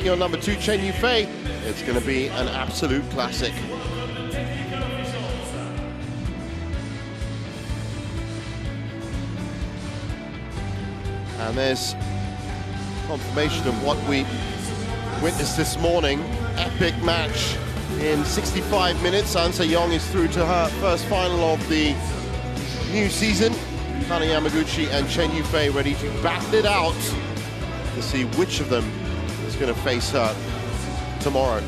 Your number 2, Chen Yufei. It's going to be an absolute classic. And there's confirmation of what we witnessed this morning. Epic match in 65 minutes. An Se-young is through to her first final of the new season. Akane Yamaguchi and Chen Yufei ready to battle it out to see which of them is going to face her tomorrow.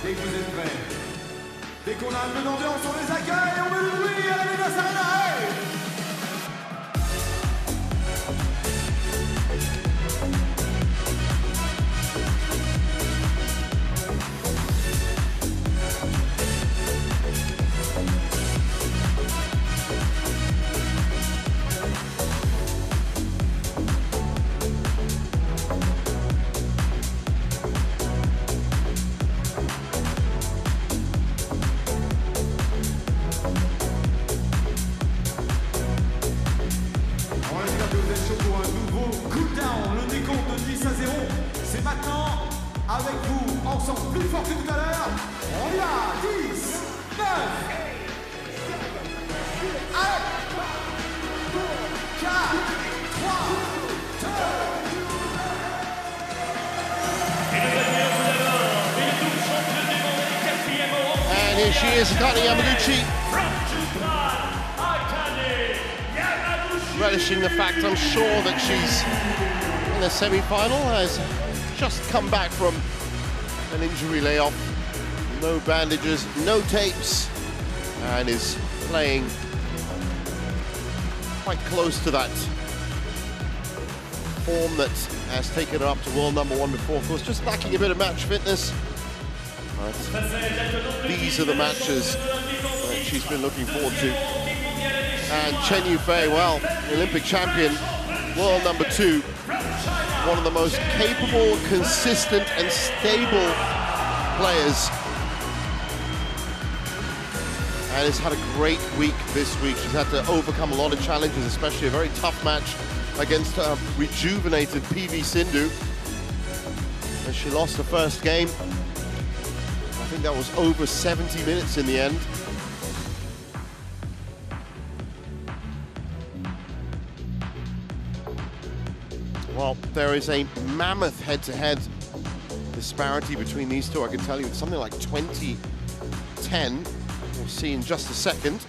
Dès que vous êtes prêts, dès qu'on a un peu d'ambiance, on les accueille, on met le bruit à la Vegas Arena. C'est maintenant, avec vous, ensemble, plus fort que tout à l'heure. On y va, 10, 9, 1, 4, 3, 2. And here she is, Akane Yamaguchi. Relishing the fact, I'm sure, that she's in the semi-final, has just come back from an injury layoff. No bandages, no tapes, and is playing quite close to that form that has taken her up to world number 1 before. Of course, just lacking a bit of match fitness. But these are the matches that she's been looking forward to. And Chen Yufei, well, Olympic champion, world number 2, one of the most capable, consistent and stable players. And has had a great week this week. She's had to overcome a lot of challenges, especially a very tough match against her rejuvenated PV Sindhu. And she lost the first game. I think that was over 70 minutes in the end. Well, there is a mammoth head-to-head disparity between these two. I can tell you it's something like 20-10. We'll see in just a second.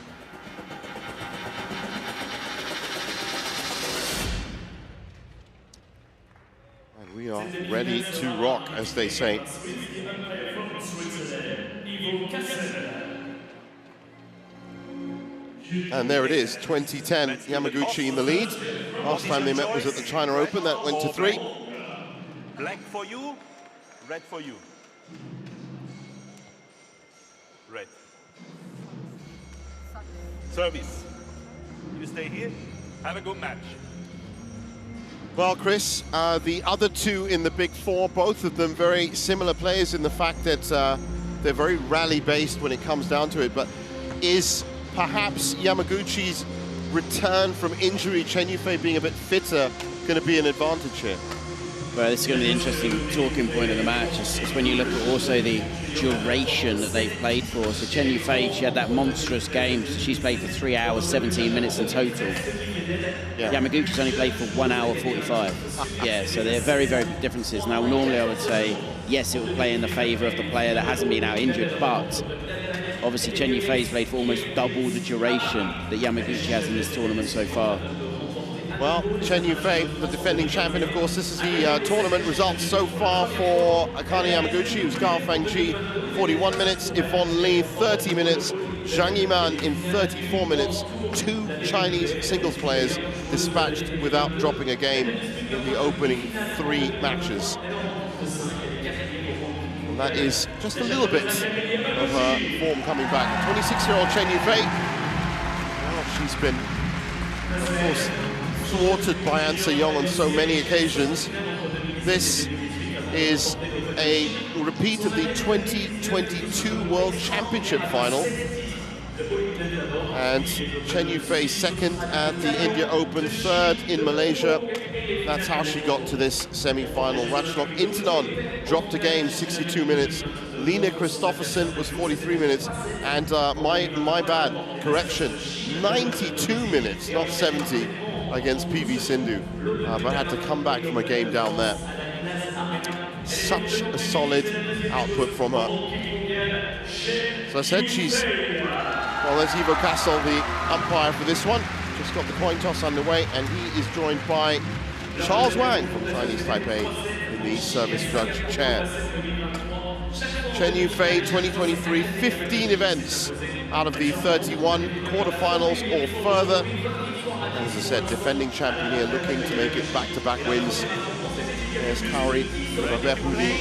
And we are ready to rock, as they say. And there it is, 20-10, Yamaguchi in the lead. Last time they met was at the China Open, that went to 3. Black for you, red for you. Red. Service. You stay here, have a good match. Well, Chris, the other two in the Big Four, both of them very similar players in the fact that they're very rally-based when it comes down to it, but is perhaps Yamaguchi's return from injury, Chen Yufei being a bit fitter, going to be an advantage here? Well, this is going to be an interesting talking point of the match. It's when you look at also the duration that they've played for. So Chen Yufei, she had that monstrous game. So she's played for 3 hours, 17 minutes in total. Yeah. Yamaguchi's only played for 1 hour, 45. Yeah, so they're very, very big differences. Now, normally I would say, yes, it would play in the favour of the player that hasn't been out injured, but obviously Chen Yufei's played for almost double the duration that Yamaguchi has in this tournament so far. Well, Chen Yufei, the defending champion, of course. This is the tournament results so far for Akane Yamaguchi, who's Gao Fengji, 41 minutes, Yvonne Li, 30 minutes, Zhang Yiman in 34 minutes. 2 Chinese singles players dispatched without dropping a game in the opening 3 matches. And that is just a little bit of her form coming back. 26-year-old Chen Yufei, well, she's been, of course, thwarted by An Se-young on so many occasions. This is a repeat of the 2022 World Championship final. And Chen Yufei second at the India Open, third in Malaysia. That's how she got to this semi-final. Ratchanok Intanon dropped a game, 62 minutes. Lena Christoffersen was 43 minutes. And my bad, correction, 92 minutes, not 70, against PV Sindhu. But had to come back from a game down there. Such a solid output from her. So I said she's... Well, there's Ivo Castle, the umpire for this one. Just got the coin toss underway, and he is joined by Charles Wang from Chinese Taipei in the service judge chair. Chen Yufei 2023, 15 events out of the 31 quarterfinals or further. And as I said, defending champion here, looking to make it back-to-back wins. There's Kaori Rabepu, the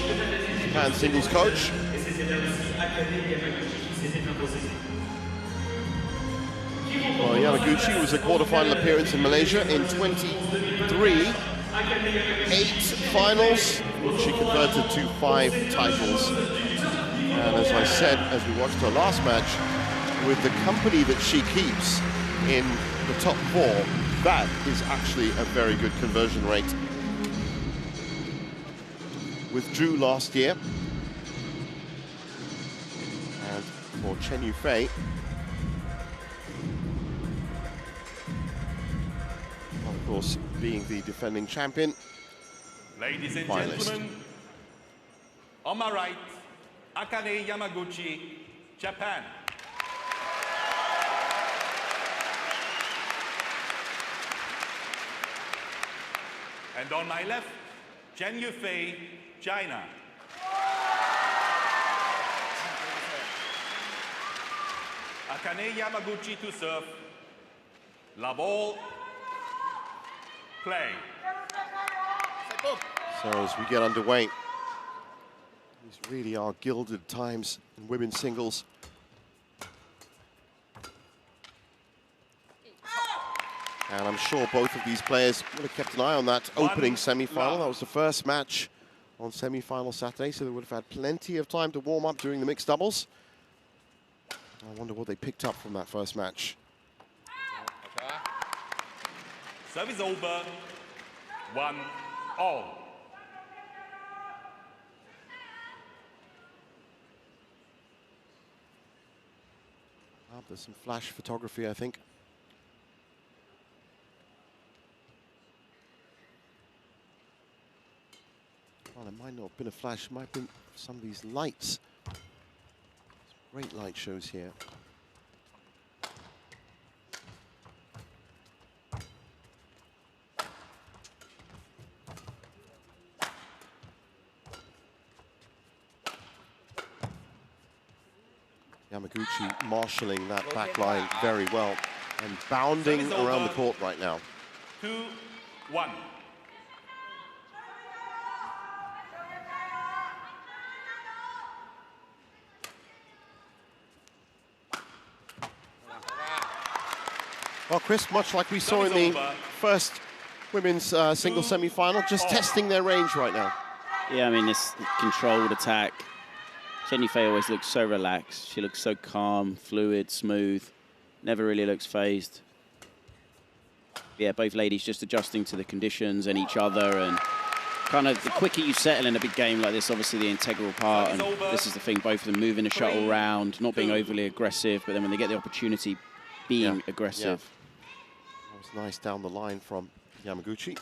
Japan singles coach. Well, Yamaguchi was a quarterfinal appearance in Malaysia in 23, 8 finals, which she converted to 5 titles. And as I said, as we watched her last match, with the company that she keeps in the top 4, that is actually a very good conversion rate. Withdrew last year. And for Chen Yufei, of course, being the defending champion. Ladies and finalist. gentlemen, on my right, Akane Yamaguchi, Japan. And on my left, Chen Yufei, China. Akane Yamaguchi to serve. La ball. Play. So as we get underway, these really are gilded times in women's singles. And I'm sure both of these players would have kept an eye on that opening semi-final. That was the first match on semi-final Saturday, so they would have had plenty of time to warm up during the mixed doubles. I wonder what they picked up from that first match. Service over. 1-all. There's some flash photography, I think. Well, it might not have been a flash, it might have been some of these lights. Some great light shows here. Yamaguchi marshalling that back line very well and bounding around the court right now. 2-1. Well, Chris, much like we saw in the first women's single semi-final, just testing their range right now. Yeah, I mean, this controlled attack. Chen Yufei always looks so relaxed. She looks so calm, fluid, smooth. Never really looks phased. Yeah, both ladies just adjusting to the conditions and each other, and kind of the quicker you settle in a big game like this, obviously the integral part, and this is the thing, both of them moving the shuttle around, not being overly aggressive, but then when they get the opportunity, being aggressive. Yeah. That was nice down the line from Yamaguchi.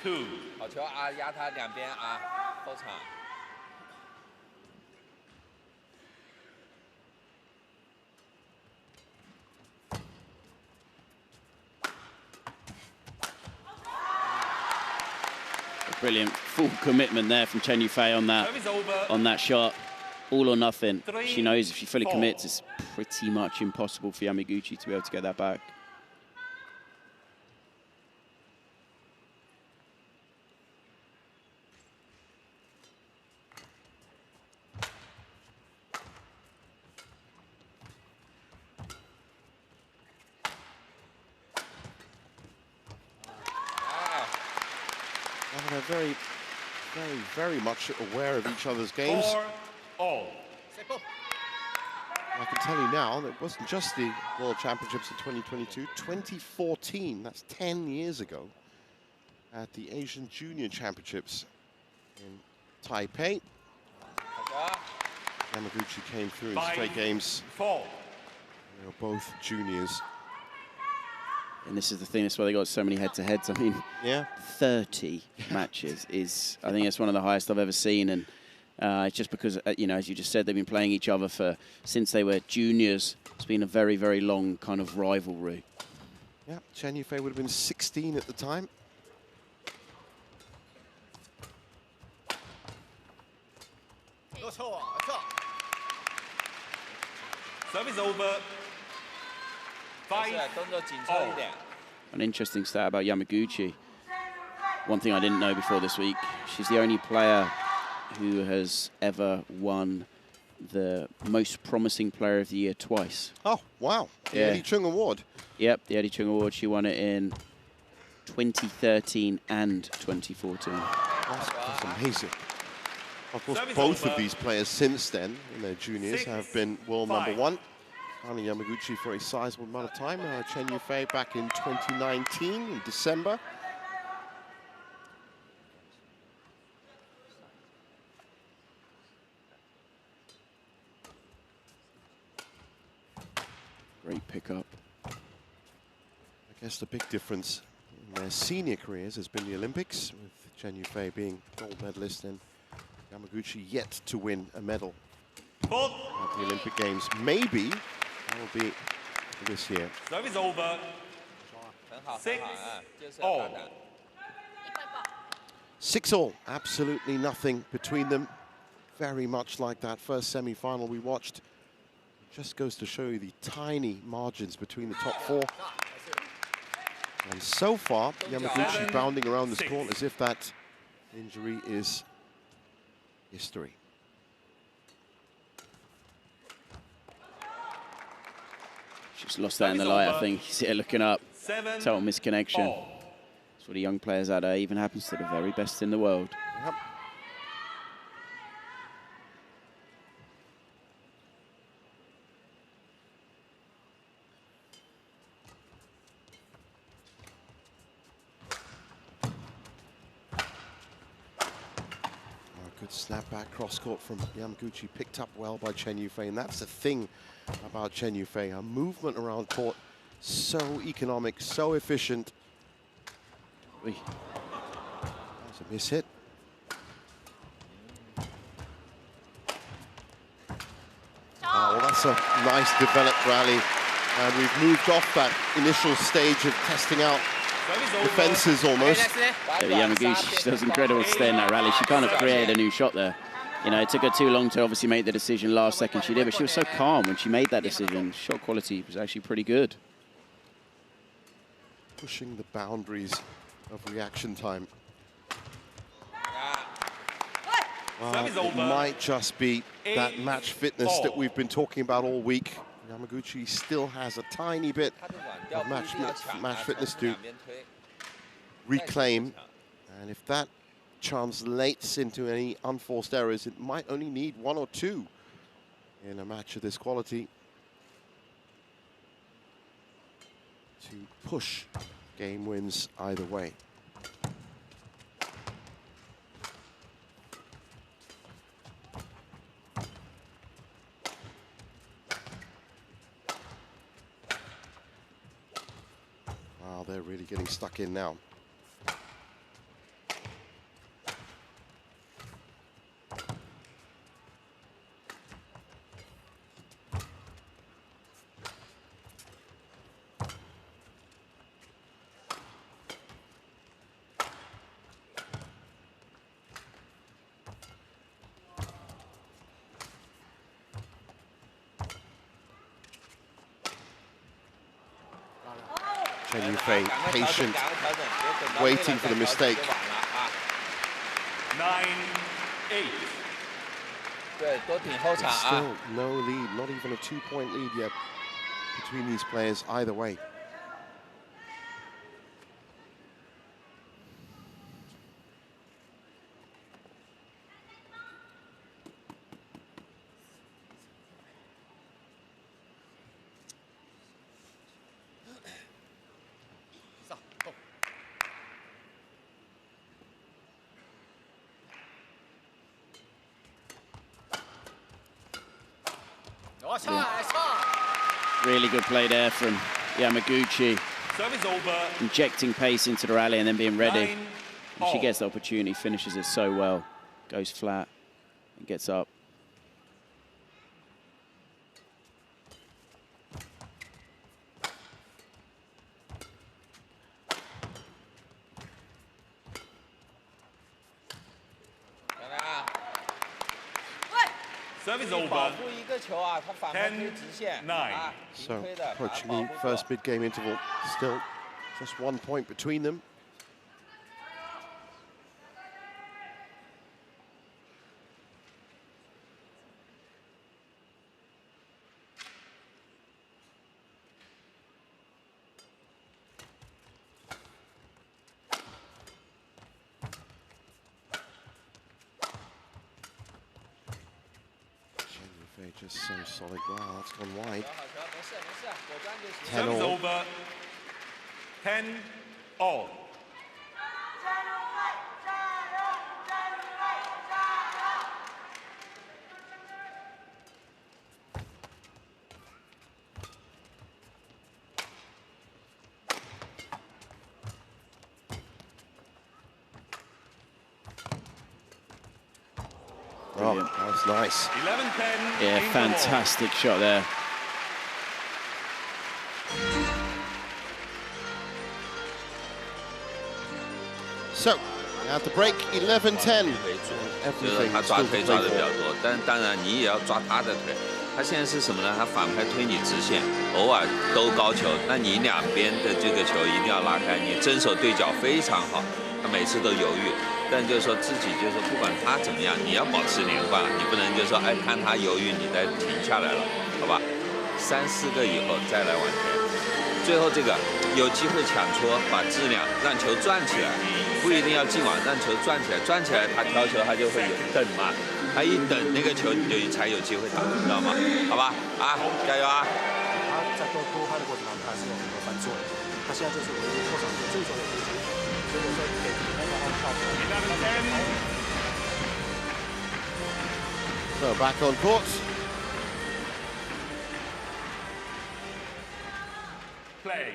2. 好球啊，压他两边啊，后场。 Brilliant full commitment there from Chen Yufei on that shot. All or nothing. She knows if she fully commits, it's pretty much impossible for Yamaguchi to be able to get that back. They're very much aware of each other's games. 4-all. I can tell you now, that it wasn't just the World Championships in 2022. 2014, that's 10 years ago, at the Asian Junior Championships in Taipei. Yamaguchi came through in straight games. 4. They were both juniors. And this is the thing, that's why they got so many head-to-heads. I mean, yeah, 30 matches is, I think that's one of the highest I've ever seen. And it's just because, you know, as you just said, they've been playing each other since they were juniors. It's been a very, very long kind of rivalry. Yeah, Chen Yufei would have been 16 at the time. Service over. 5-all. An interesting stat about Yamaguchi. One thing I didn't know before this week, she's the only player who has ever won the most promising player of the year twice. Oh, wow. The Yeah. Eddie Chung Award. Yep, the Eddie Chung Award. She won it in 2013 and 2014. That's amazing. Of course, both of these players since then, in their juniors, have been world #1. Akane Yamaguchi for a sizable amount of time. Chen Yufei back in 2019, in December. Great pickup. I guess the big difference in their senior careers has been the Olympics, with Chen Yufei being gold medalist and Yamaguchi yet to win a medal at the Olympic Games. Maybe that will be this year. Service over. 6-all. 6-all, absolutely nothing between them. Very much like that first semi-final we watched. Just goes to show you the tiny margins between the top 4. And so far, Yamaguchi bounding around this court as if that injury is history. She's lost that in the light, I think. You see her looking up. 7-all. Total misconnection. That's what the young players out there, even happens to the very best in the world. Yep. Good snapback cross-court from Yamaguchi, picked up well by Chen Yufei, and that's the thing about Chen Yufei. Her movement around court, so economic, so efficient. That's a miss hit. Oh, well, that's a nice developed rally, and we've moved off that initial stage of testing out defenses almost. Yamaguchi, she does incredible to stay in that rally. She kind of created a new shot there. You know, it took her too long to obviously make the decision last second she did, but she was so calm when she made that decision. Shot quality was actually pretty good. Pushing the boundaries of reaction time. It might just be that match fitness that we've been talking about all week. Yamaguchi still has a tiny bit of match fitness to reclaim. And if that translates into any unforced errors, it might only need 1 or 2 in a match of this quality to push game wins either way. Wow, they're really getting stuck in now. Chen Yufei patient, waiting for the mistake. 9-8. Still no lead, not even a 2-point lead yet between these players either way. Really good play there from Yamaguchi. Service over. Injecting pace into the rally and then being ready. And she gets the opportunity, finishes it so well. Goes flat and gets up. Service over. 10-9. So approaching the first mid-game interval, still just 1 point between them. Just so solid. Wow, that's gone wide. 10 Service all. over. 10-all. Oh, that was nice. 11-10. Yeah, fantastic shot there. So, at the break, 11-10. 就是他抓腿抓的比较多，但当然你也要抓他的腿。他现在是什么呢？他反拍推你直线，偶尔兜高球，那你两边的这个球一定要拉开，你真手对角非常好。他每次都犹豫，但就是说自己就是不管他怎么样，你要保持连贯，你不能就说哎看他犹豫你再停下来了，好吧？3、4个以后再来往前，最后这个有机会抢戳，把质量让球转起来。 不一定要进网，让球转起来，转起来他挑球他就会有等嘛，他一等那个球你就才有机会打，知道吗？好吧，啊，加油啊！他在多拍的过程当中，他是有很多犯错的，他现在就是唯一破场的最重要的一点，所以说给他让他跳出来。So back on court. Play.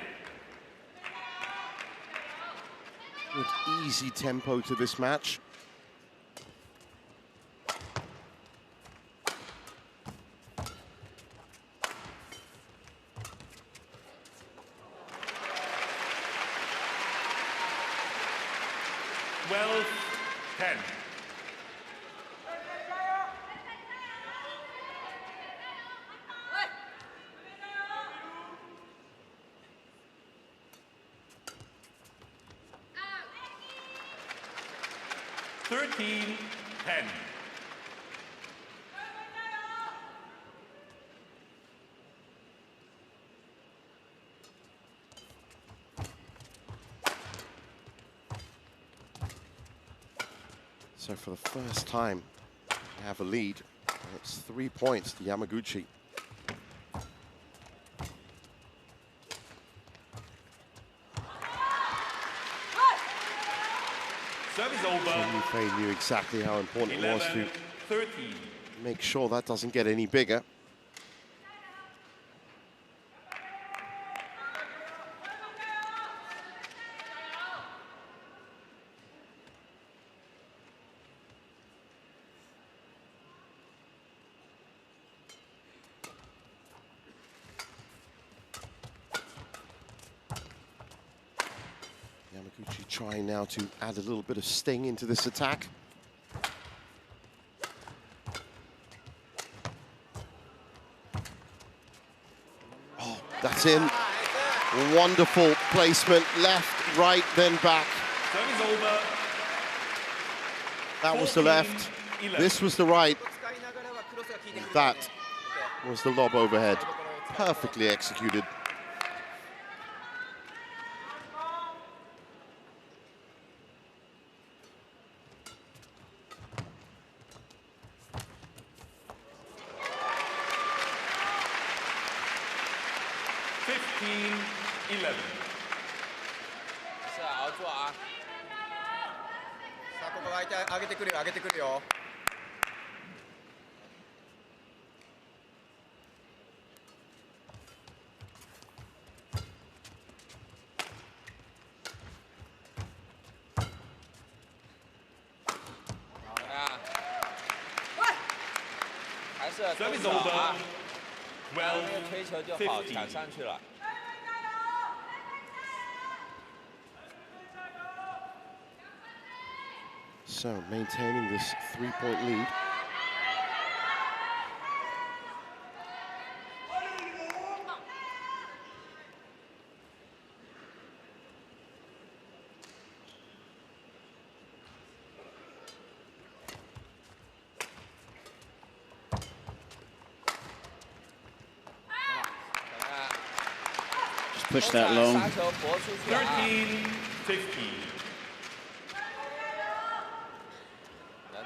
Good easy tempo to this match. Well, 10. Thirteen, 10. So for the first time, we have a lead. It's 3 points to Yamaguchi. Service over. Chen Yufei knew exactly how important it was to 13. make sure that doesn't get any bigger. Yamaguchi trying now to add a little bit of sting into this attack. Oh, that's in. Wonderful placement, left, right, then back. Service over. That was the left, 14-11. this was the right. That was the lob overhead. Perfectly executed. Service over. 推球就好，抢上去了。 So maintaining this 3-point lead. Just push that long. 13-15.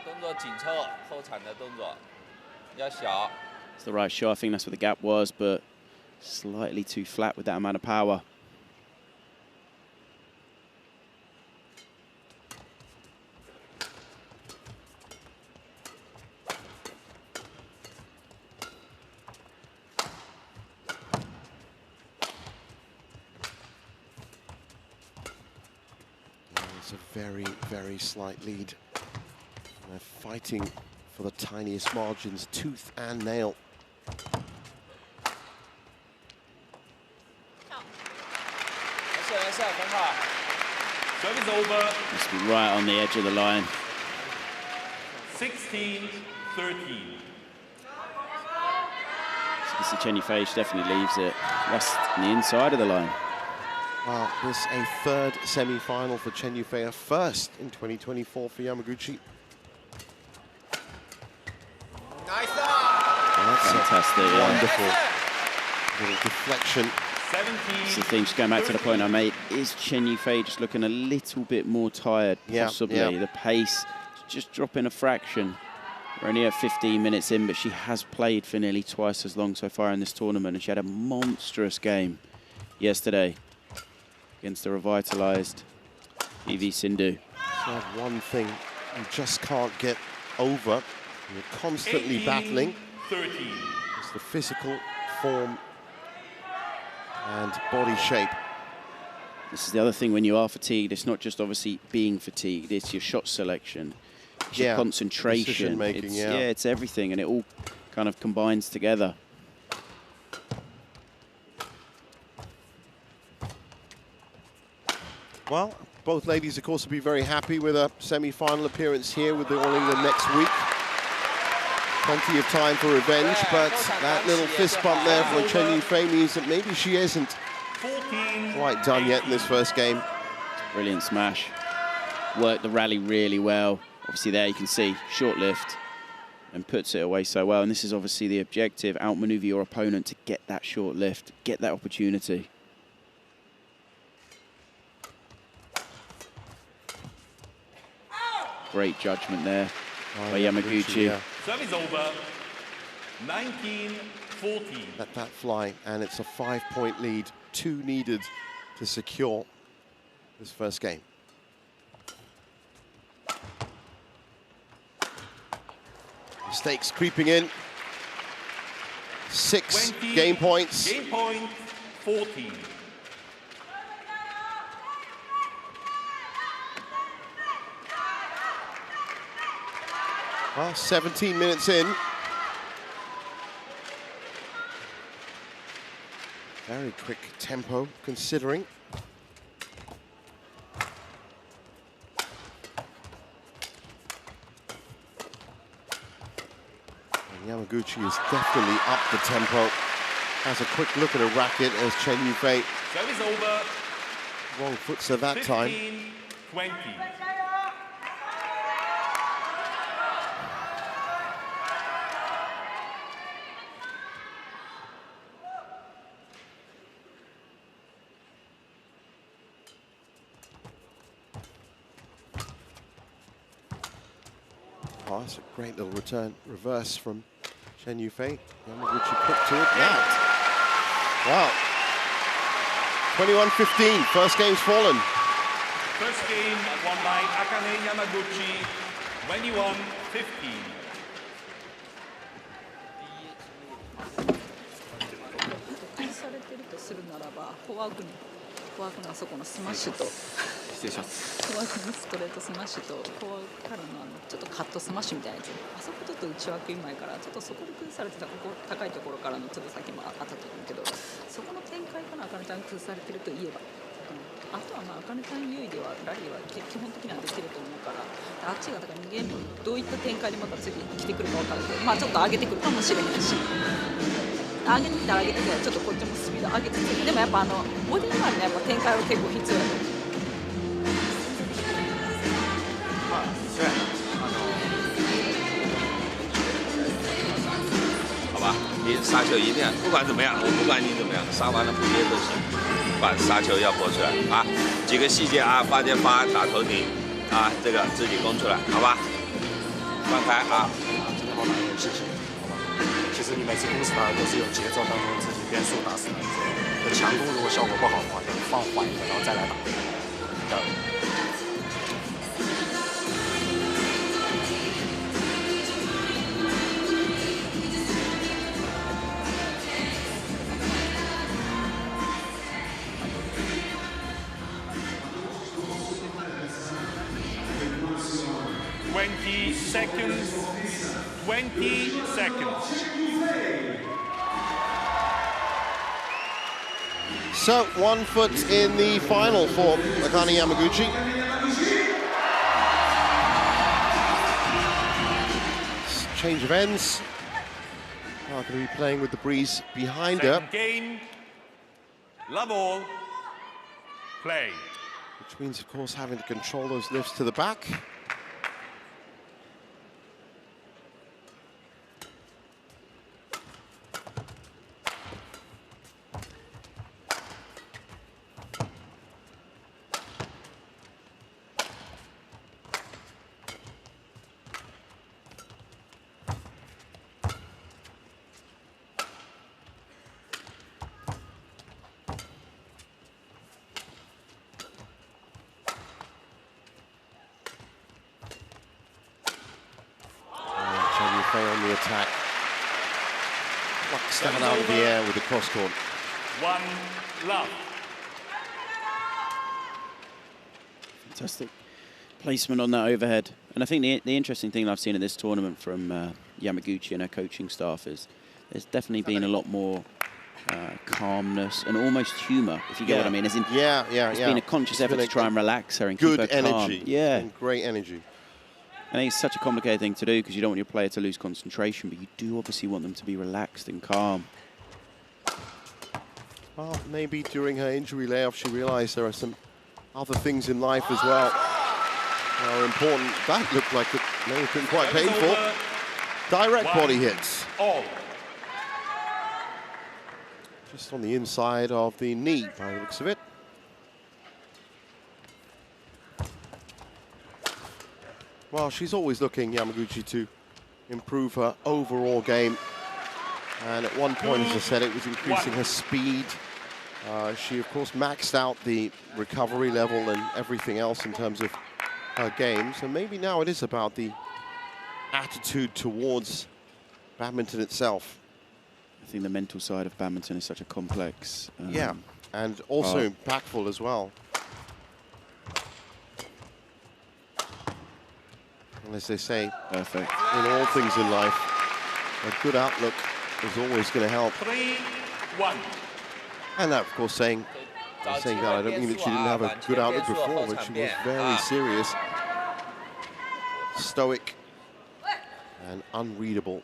动作紧凑，后场的动作要小。 It's the right shot. I think that's what the gap was, but slightly too flat with that amount of power. It's a very, very slight lead. They're fighting for the tiniest margins, tooth and nail. Service over. Must be right on the edge of the line. 16-13. So Chen Yufei definitely leaves it just on the inside of the line. Well, this is a third semi-final for Chen Yufei, a first in 2024 for Yamaguchi. That's fantastic, yeah. Wonderful little deflection. That's the thing, just going back to the point I made, is Chen Yufei just looking a little bit more tired, possibly? Yeah. The pace just dropping a fraction. We're only at 15 minutes in, but she has played for nearly twice as long so far in this tournament, and she had a monstrous game yesterday against the revitalized PV Sindhu. So one thing you just can't get over. You're constantly battling. 13. It's the physical form and body shape. This is the other thing when you are fatigued. It's not just obviously being fatigued. It's your shot selection, it's your concentration. Decision making, it's everything, and it all kind of combines together. Well, both ladies, of course, will be very happy with a semi-final appearance here with the All England next week. Plenty of time for revenge, but that little fist bump there from Chen Yufei means that maybe she isn't quite done yet in this first game. Brilliant smash. Worked the rally really well. Obviously there you can see, short lift, and puts it away so well. And this is obviously the objective, outmaneuver your opponent to get that short lift, get that opportunity. Great judgment there by Yamaguchi. Yeah. Service over. 19-14. Let that fly, and it's a 5-point lead. 2 needed to secure this first game. Mistakes creeping in. 6 game points. Game point 14. Well, 17 minutes in. Very quick tempo, considering. And Yamaguchi has definitely upped the tempo. has a quick look at a racket as Chen Yufei. Service over. Wrong foots at that time. 15-20. Oh, that's a great little reverse from Chen Yufei. Yamaguchi quick to it. That. Wow. 21-15, first game's fallen. First game won by Akane Yamaguchi, 21-15. フォアグのあそこのスマッシュと失礼しますフォアグのストレートスマッシュとフォアからのちょっとカットスマッシュみたいなやつあそこちょっと内枠今やからちょっとそこで崩されてたここ高いところからのちょっと先もあったと思うけどそこの展開かな茜ちゃん崩されてるといえば、あとはまあ茜ちゃん優位ではラリーは基本的にはできると思うからあっちがだから2ゲームどういった展開でまた次来てくるか分かるけどまあちょっと上げてくるかもしれないし上げてきたら上げてきたらちょっとこっちもスピード上げてきてでもやっぱボディ周りのやっぱ展開は結構必要だと思う。まあ虽然好吧，你杀球一定要，不管怎么样，我不管你怎么样，杀完了不接都行，把杀球要拨出来啊！几个细节啊，发接发打头顶啊，这个自己攻出来，好吧？放开啊！今天好打谢谢，好吧？其实你每次攻势打的都是有节奏当中自己变速打死的。强攻如果效果不好的话，就放缓一点，然后再来打。20 seconds. 20 seconds. So, 1 foot in the final for Akane Yamaguchi. Change of ends. Going to be playing with the breeze behind her. Game. Love all. Play. Which means, of course, having to control those lifts to the back. On the attack. Plucks that out of the air with the cross court. 1 love. Fantastic placement on that overhead. And I think the interesting thing I've seen in this tournament from Yamaguchi and her coaching staff is there's definitely been a lot more calmness and almost humour, if you get what I mean. As in, it's been a conscious effort to try and relax her and keep her calm. Good energy. And great energy. I think it's such a complicated thing to do because you don't want your player to lose concentration, but you do obviously want them to be relaxed and calm. Well, maybe during her injury layoff, she realized there are some other things in life as well that are important. That looked like it may have been quite painful. Direct body hits. Just on the inside of the knee, by the looks of it. Well, she's always looking, Yamaguchi, to improve her overall game. And at one point, as I said, it was increasing her speed. She, of course, maxed out the recovery level and everything else in terms of her game. So maybe now it is about the attitude towards badminton itself. I think the mental side of badminton is such a complex... and also impactful as well. And as they say, perfect. In all things in life, a good outlook is always going to help. 3-1. And that, of course, saying that, I don't mean that she didn't have a good outlook before, but she was very serious, stoic, and unreadable.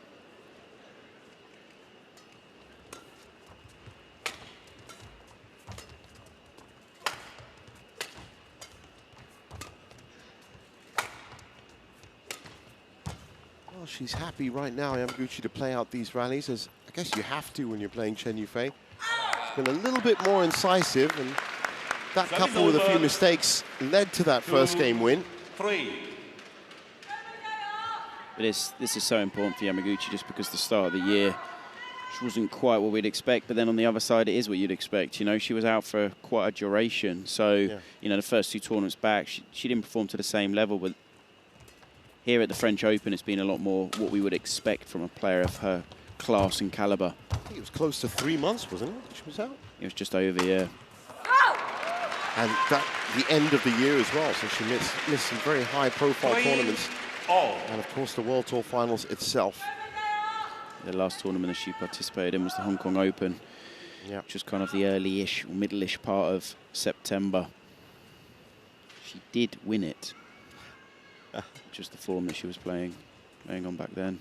she's happy right now, Yamaguchi, to play out these rallies, as I guess you have to when you're playing Chen Yufei. She's been a little bit more incisive, and that coupled with a few mistakes led to that first game win. 3. But this is so important for Yamaguchi, just because the start of the year, she wasn't quite what we'd expect, but then on the other side, it is what you'd expect. You know, she was out for quite a duration. So, you know, the first 2 tournaments back, she didn't perform to the same level, but here at the French Open, it's been a lot more what we would expect from a player of her class and caliber. I think it was close to 3 months, wasn't it, she was out? It was just over, yeah. And that the end of the year as well, so she missed some very high-profile tournaments. And of course, the World Tour Finals itself. The last tournament that she participated in was the Hong Kong Open, which was kind of the early-ish, middle-ish part of September. She did win it, which was the form that she was playing on back then.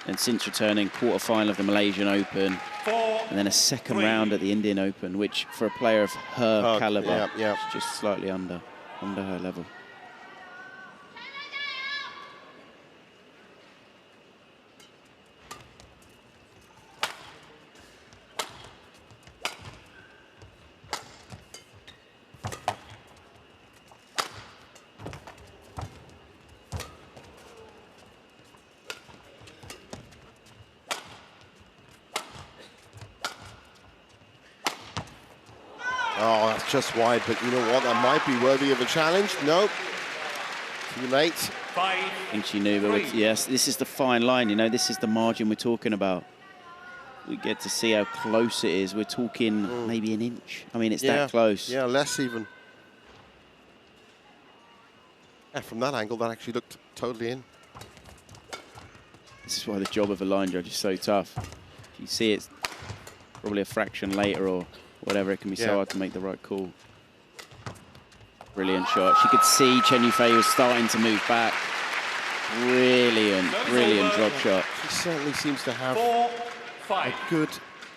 And since returning, quarter-final of the Malaysian Open, and then a second round at the Indian Open, which for a player of her caliber, is just slightly under her level. Oh, that's just wide, but you know what? That might be worthy of a challenge. Nope. Too late. 5. I think she knew, but yes, this is the fine line, you know, this is the margin we're talking about. We get to see how close it is. We're talking maybe an inch. I mean, it's that close. Yeah, less even. Yeah, from that angle, that actually looked totally in. This is why the job of a line judge is so tough. If you see it's probably a fraction later or whatever, it can be so hard to make the right call. Brilliant shot. She could see Chen Yufei was starting to move back. Brilliant, brilliant drop shot. She certainly seems to have a good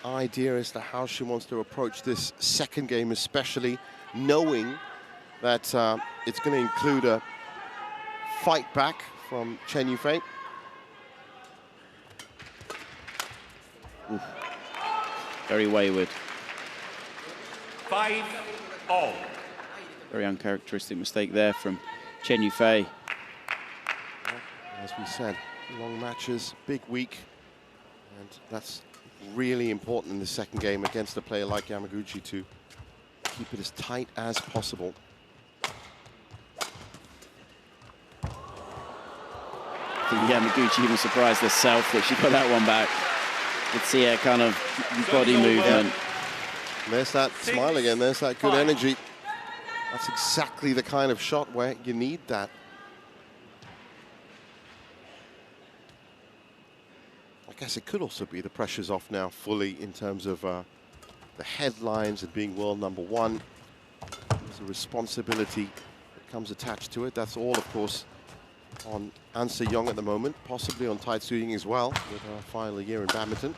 idea as to how she wants to approach this second game, especially knowing that it's going to include a fight back from Chen Yufei. Very wayward. 5-all. Very uncharacteristic mistake there from Chen Yufei. As we said, long matches, big week, and that's really important in the second game against a player like Yamaguchi to keep it as tight as possible. I think Yamaguchi even surprised herself that she got that one back. You could see her kind of body movement. There's that smile again, there's that good energy. That's exactly the kind of shot where you need that. I guess it could also be the pressure's off now fully in terms of the headlines and being world #1. There's a responsibility that comes attached to it. That's all, of course, on An Se-young at the moment, possibly on Tai Tzu-ying as well, with her final year in badminton.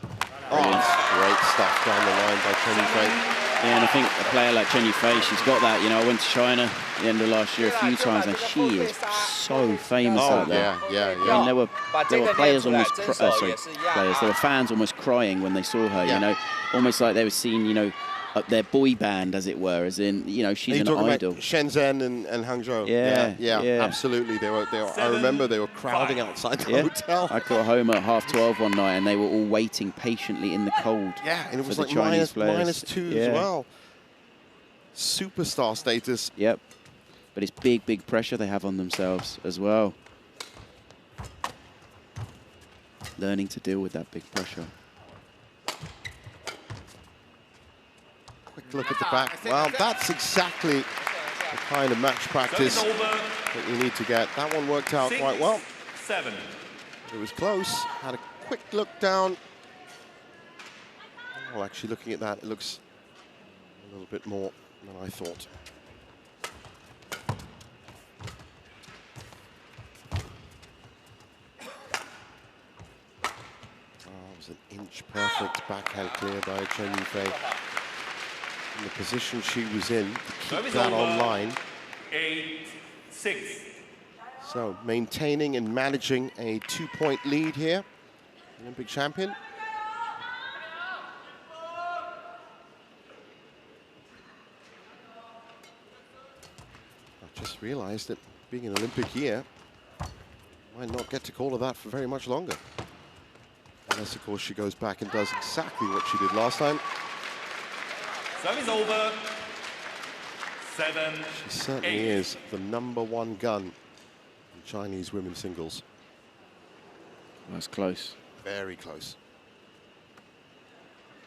Oh, that's great stuff down the line by Chen Yufei. Yeah, and I think a player like Chen Yufei, she's got that. You know, I went to China at the end of last year a few times, and she is so famous out there. Yeah. I mean, there were players almost, there were fans almost crying when they saw her. You know, almost like they were seeing, you know, their boy band, as it were, as in, you know, she's an idol. Shenzhen and Hangzhou. Yeah, absolutely. They were. I remember they were crowding outside the hotel. I got home at 12:30 one night, and they were all waiting patiently in the cold. Yeah, and it was for like the Chinese minus 2 as well. Superstar status. Yep, but it's big pressure they have on themselves as well. Learning to deal with that big pressure. Quick look at the back. Well, that's exactly the kind of match practice that you need to get. That one worked out quite well. 7. It was close. Had a quick look down. Well, actually, looking at that, it looks a little bit more than I thought. Oh, it was an inch perfect backhand clear by Chen Yufei. In the position she was in, to keep that online. 8-6. So maintaining and managing a 2-point lead here, Olympic champion. I just realized that being an Olympic year, might not get to call her that for very much longer. Unless, of course, she goes back and does exactly what she did last time. Service over. 7. She certainly is the #1 gun in Chinese women's singles. That's close. Very close.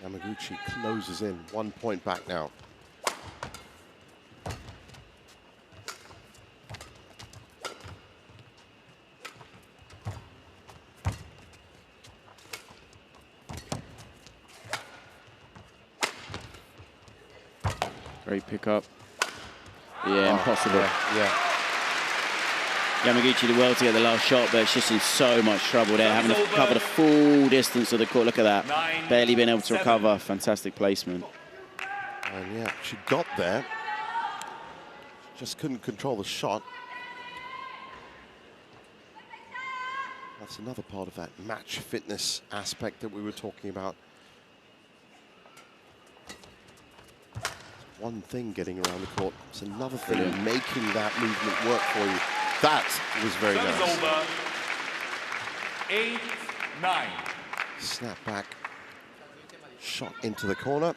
Yamaguchi closes in, 1 point back now. Great pickup. Yeah, impossible. Yeah. Yamaguchi did well to get the last shot, but it's just in so much trouble there, having to cover the full distance of the court. Look at that. Barely been able to recover. Fantastic placement. And yeah, she got there. Just couldn't control the shot. That's another part of that match fitness aspect that we were talking about. One thing getting around the court, it's another thing making that movement work for you. That was very nice. Over. 8-9. Snap back, shot into the corner.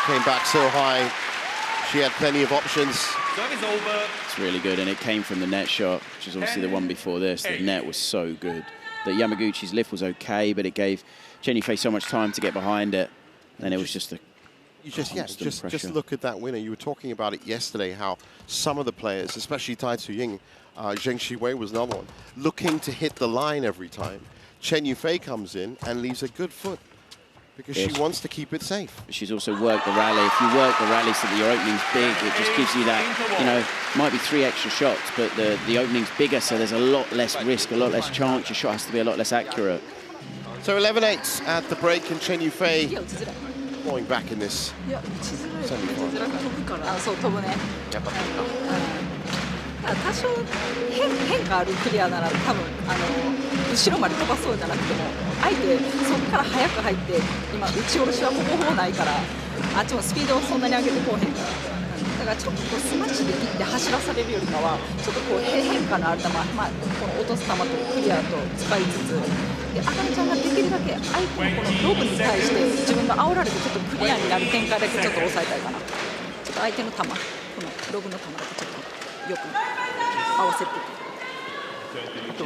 Came back so high, she had plenty of options. Service over. It's really good, and it came from the net shot, which is obviously the one before this. The net was so good. The Yamaguchi's lift was okay, but it gave Chen Yufei so much time to get behind it, and it was just a just look at that winner. You were talking about it yesterday, how some of the players, especially Tai Tzu-Ying, Zheng Shiwei was another one, looking to hit the line every time. Chen Yufei comes in and leaves a good foot, because she wants to keep it safe. She's also worked the rally. If you work the rally so that your opening's big, it just gives you that, you know, might be 3 extra shots, but the opening's bigger, so there's a lot less risk, a lot less chance. Your shot has to be a lot less accurate. So 11-8 at the break, and Chen Yufei going back in this semi-final. 多少変化あるクリアなら多分後ろまで飛ばそうじゃなくてもあえてそこから早く入って今打ち下ろしはほぼほぼないからあっちもスピードをそんなに上げてこうへんからだからちょっとこうスマッシュで切って走らされるよりかはちょっとこう変化のある球、まあ、この落とす球とクリアと使いつつで茜ちゃんができるだけ相手のこのロブに対して自分が煽られてちょっとクリアになる展開だけちょっと抑えたいかなちょっと相手の球このロブの球だけちょっとよく合わせてあと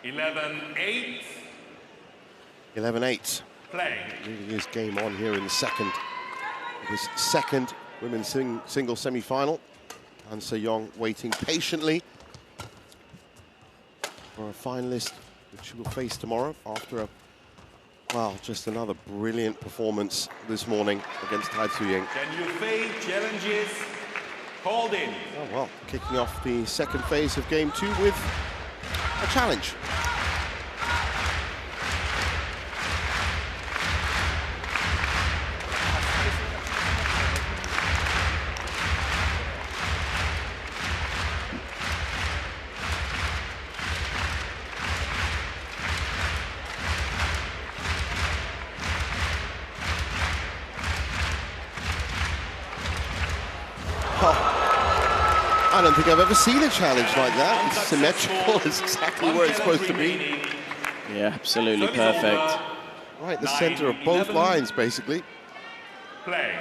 11-8. 11-8. Play. Really is game on here in the second. This second women's single semi-final. Han Se-yong waiting patiently for a finalist which she will face tomorrow after a, well, just another brilliant performance this morning against Tai Tzu-Ying. Chen Yufei challenges called in. Oh, well, kicking off the second phase of game 2 with a challenge. I don't think I've ever seen a challenge like that. It's symmetrical, it's exactly where it's supposed to be. Yeah, absolutely perfect. Right in the center of both lines, basically. Play.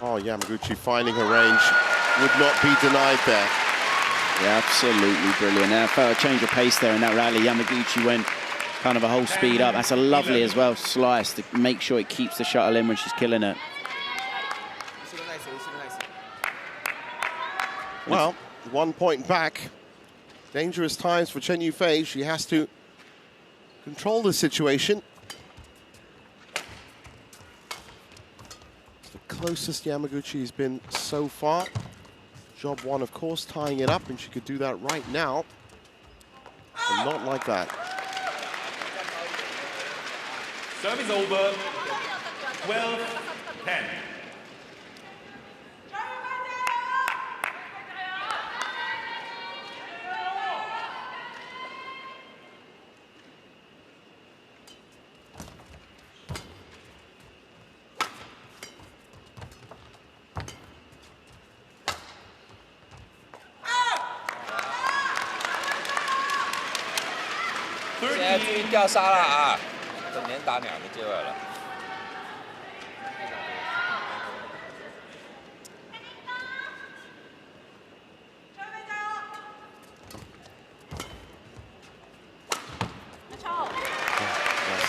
Oh, Yamaguchi finding her range. Would not be denied there. Yeah, absolutely brilliant. Now, a change of pace there in that rally. Yamaguchi went kind of a whole speed up. That's a lovely as well slice to make sure it keeps the shuttle in when she's killing it. Well, 1 point back. Dangerous times for Chen Yufei. She has to control the situation. It's the closest Yamaguchi has been so far. Job one, of course, tying it up, and she could do that right now. But not like that. Service over. 12-10. Now 注意掉杀了啊！这连打2个机会了。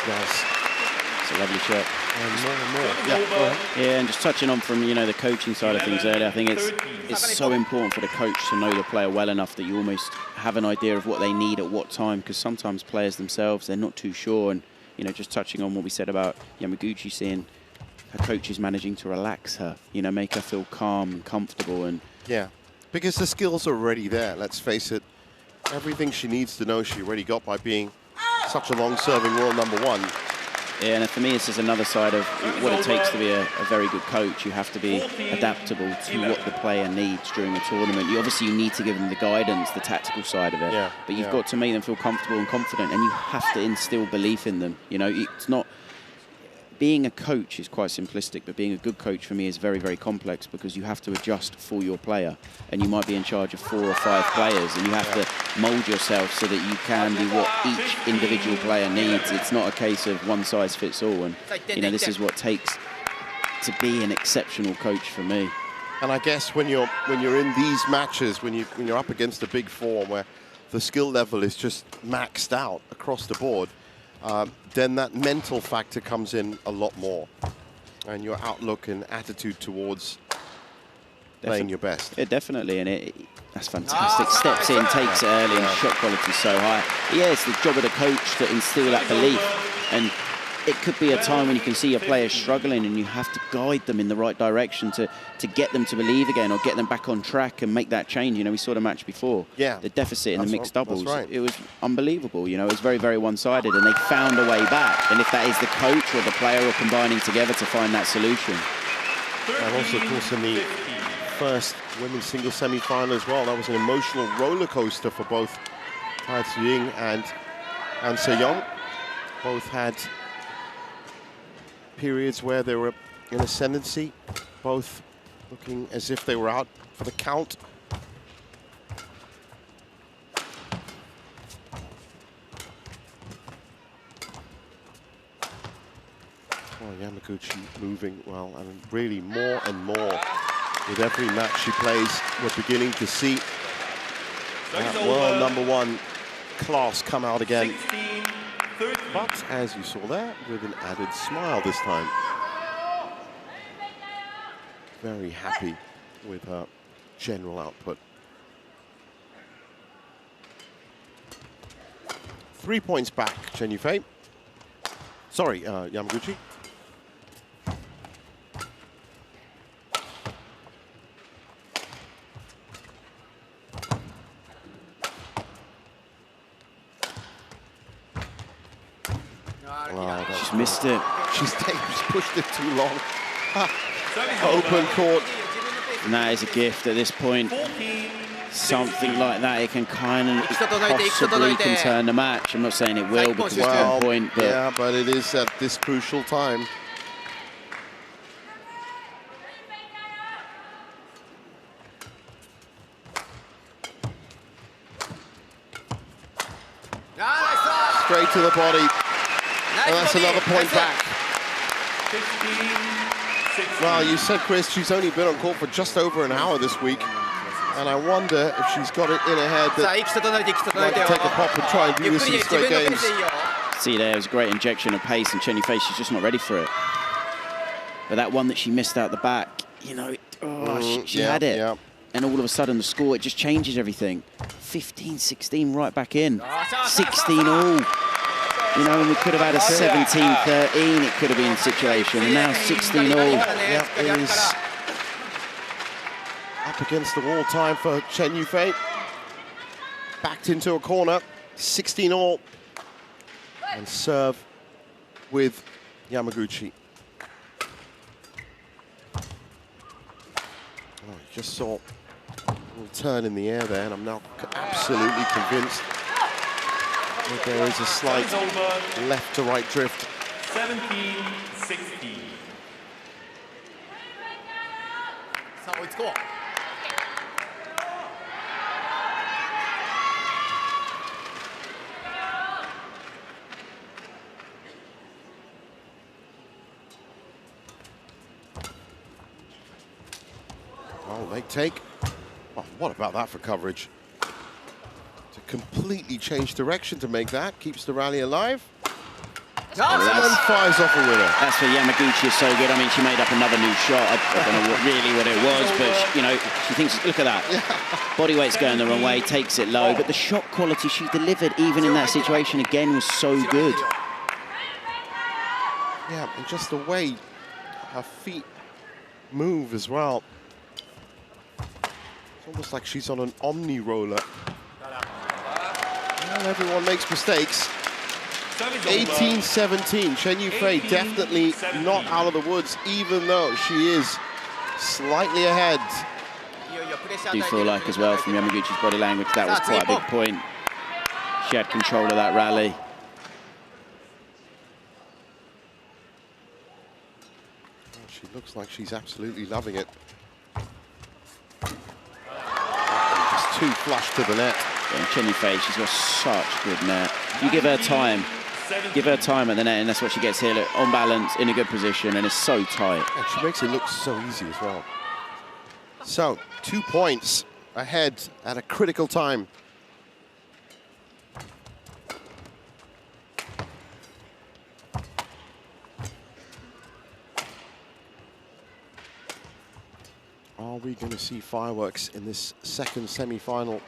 Nice. It's a lovely shot. And more. Yeah, and just touching on from, the coaching side of things earlier, I think it's so important for the coach to know the player well enough that you almost have an idea of what they need at what time, because sometimes players themselves, they're not too sure. And, just touching on what we said about Yamaguchi, seeing her coach is managing to relax her, make her feel calm and comfortable. And yeah, because the skills are already there, let's face it. Everything she needs to know she already got by being such a long-serving world #1. Yeah, and for me, this is another side of what it takes to be a very good coach. You have to be adaptable to what the player needs during a tournament. You need to give them the guidance, the tactical side of it. Yeah, but you've got to make them feel comfortable and confident, and you have to instill belief in them. It's not... Being a coach is quite simplistic, but being a good coach for me is very, very complex, because you have to adjust for your player, and you might be in charge of 4 or 5 players, and you have to mould yourself so that you can do what each individual player needs. It's not a case of one size fits all, and this is what it takes to be an exceptional coach for me. And I guess when you're in these matches, when you're up against a big 4 where the skill level is just maxed out across the board, then that mental factor comes in a lot more, and your outlook and attitude towards playing your best. Yeah, definitely, and that's fantastic. Steps in, takes it early, and shot quality so high. Yeah, it's the job of the coach to instill that belief, and it could be a time when you can see your players struggling, and you have to guide them in the right direction to get them to believe again, or get them back on track and make that change. We saw the match before. Yeah. The deficit in the mixed doubles. Right. It was unbelievable. It was very, very one-sided, and they found a way back. And if that is the coach or the player all combining together to find that solution. And also, of course, in the first women's singles semi-final as well, that was an emotional roller coaster for both Tai Tzu-Ying and An Se-young. Both had periods where they were in ascendancy, both looking as if they were out for the count. Oh, Yamaguchi moving well, and really more and more with every match she plays, we're beginning to see that world #1 class come out again. But as you saw there, with an added smile this time. Very happy with her general output. 3 points back, Chen Yufei. Sorry, Yamaguchi. She's missed it. She's pushed it too long. Open court. And that is a gift at this point. Something like that, it can kind of possibly can turn the match. I'm not saying it will, because it's 1 point, but yeah, but it is at this crucial time. Straight to the body. And that's another point back. Well, you said, Chris, she's only been on court for just over an hour this week. And I wonder if she's got it in her head that might take a pop and try and do this in straight games. See, there was a great injection of pace, and Chen Yufei, she's just not ready for it. But that one that she missed out the back, you know, she had it. Yeah. And all of a sudden, the score, it just changes everything. 15-16 right back in. 16-all. You know, and we could have had a 17-13, it could have been a situation. And now 16-all. Yeah, it is up against the wall time for Chen Yufei. Backed into a corner, 16-all. And serve with Yamaguchi. Oh, just saw a little turn in the air there, and I'm now absolutely convinced that there is a slight left to right drift. 17-16. Oh, they take. Oh, what about that for coverage? To completely change direction to make that. Keeps the rally alive. And then fires off a winner. That's where Yamaguchi is so good. I mean, she made up another new shot. I don't know really what it was, but, you know, she thinks, look at that. Body weight's going the wrong way, takes it low. But the shot quality she delivered, even in that situation, again, was so good. Yeah, and just the way her feet move as well. It's almost like she's on an omni roller. Well, everyone makes mistakes. 18-17. Chen Yufei definitely not out of the woods, even though she is slightly ahead. I do feel like, as well, from Yamaguchi's body language, that was quite a big point. She had control of that rally. Well, she looks like she's absolutely loving it. Just too flush to the net. And Chen Yufei, she's got such good net. You give her time at the net, and that's what she gets here. Look, on balance, in a good position, and it's so tight. And she makes it look so easy as well. So, 2 points ahead at a critical time. Are we going to see fireworks in this second semi-final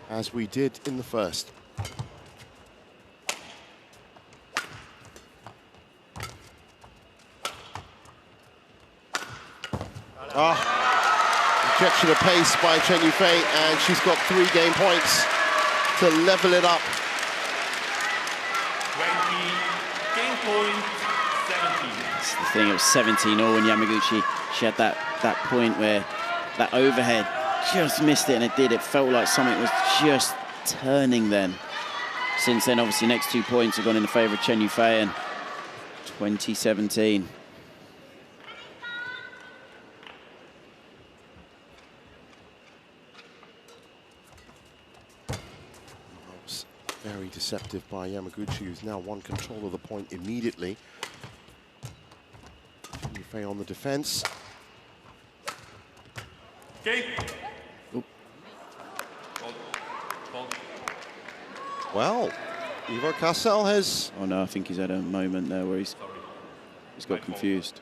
as we did in the first? Injection of pace by Chen Yufei, and she's got 3 game points to level it up. 20, game point, 17. That's the thing, it was 17-all when Yamaguchi, she had that point where that overhead just missed it, and it did. It felt like something was just turning then. Since then, obviously, next 2 points have gone in the favour of Chen Yufei, and 2017. Very deceptive by Yamaguchi, who's now won control of the point immediately. Yufei on the defense. Okay. Well, Ivo Cassel has... Oh no, I think he's had a moment there where he's got confused.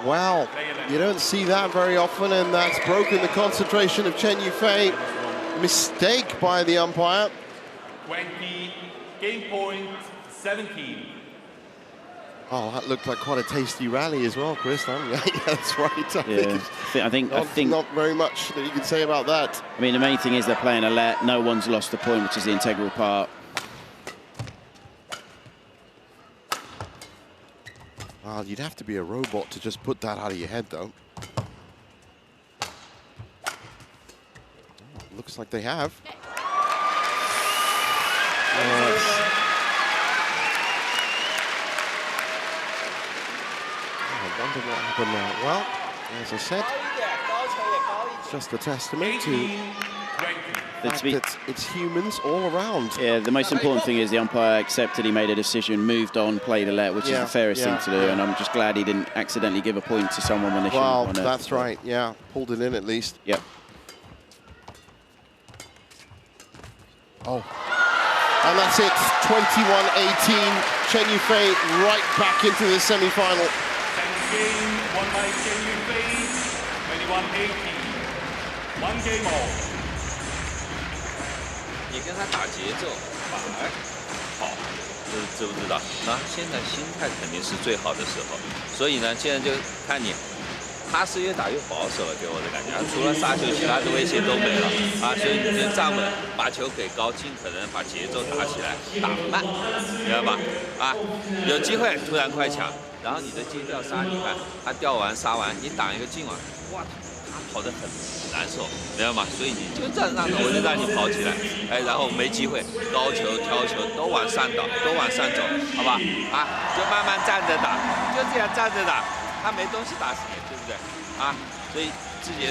Well, you don't see that very often, and that's broken the concentration of Chen Yufei. Mistake by the umpire. 20, game point, 17. Oh, that looked like quite a tasty rally as well, Chris. Yeah, that's right. I think not very much that you can say about that. I mean, the main thing is they're playing a let. No one's lost the point, which is the integral part. Well, you'd have to be a robot to just put that out of your head, though. Looks like they have. I wonder what happened there. Well, as I said, it's just a testament to the fact that it's humans all around. Yeah, the most important thing is the umpire accepted, he made a decision, moved on, played a let, which is the fairest thing to do, and I'm just glad he didn't accidentally give a point to someone when they shouldn't have won it. That's right, yeah. Pulled it in at least. Yep. Oh. And that's it, 21-18. Chen Yufei right back into the semi-final. Game won by Chen Yufei, 21-18. One game all. 你跟他打节奏反而好，知不知道？那现在心态肯定是最好的时候，所以呢，现在就看你。 他是越打越保守了，给我的感觉。除了杀球，其他的威胁都没了啊！所以你就站稳，把球给高，尽可能把节奏打起来，打慢，明白吧？啊，有机会突然快抢，然后你的接吊杀，你看他吊完杀完，你挡一个进网，哇，他跑得很难受，明白吗？所以你就站上头，我就让你跑起来，哎，然后没机会，高球、挑球都往上倒，都往上走，好吧？啊，就慢慢站着打，就这样站着打，他没东西打死你。 对不对？啊，所以自己。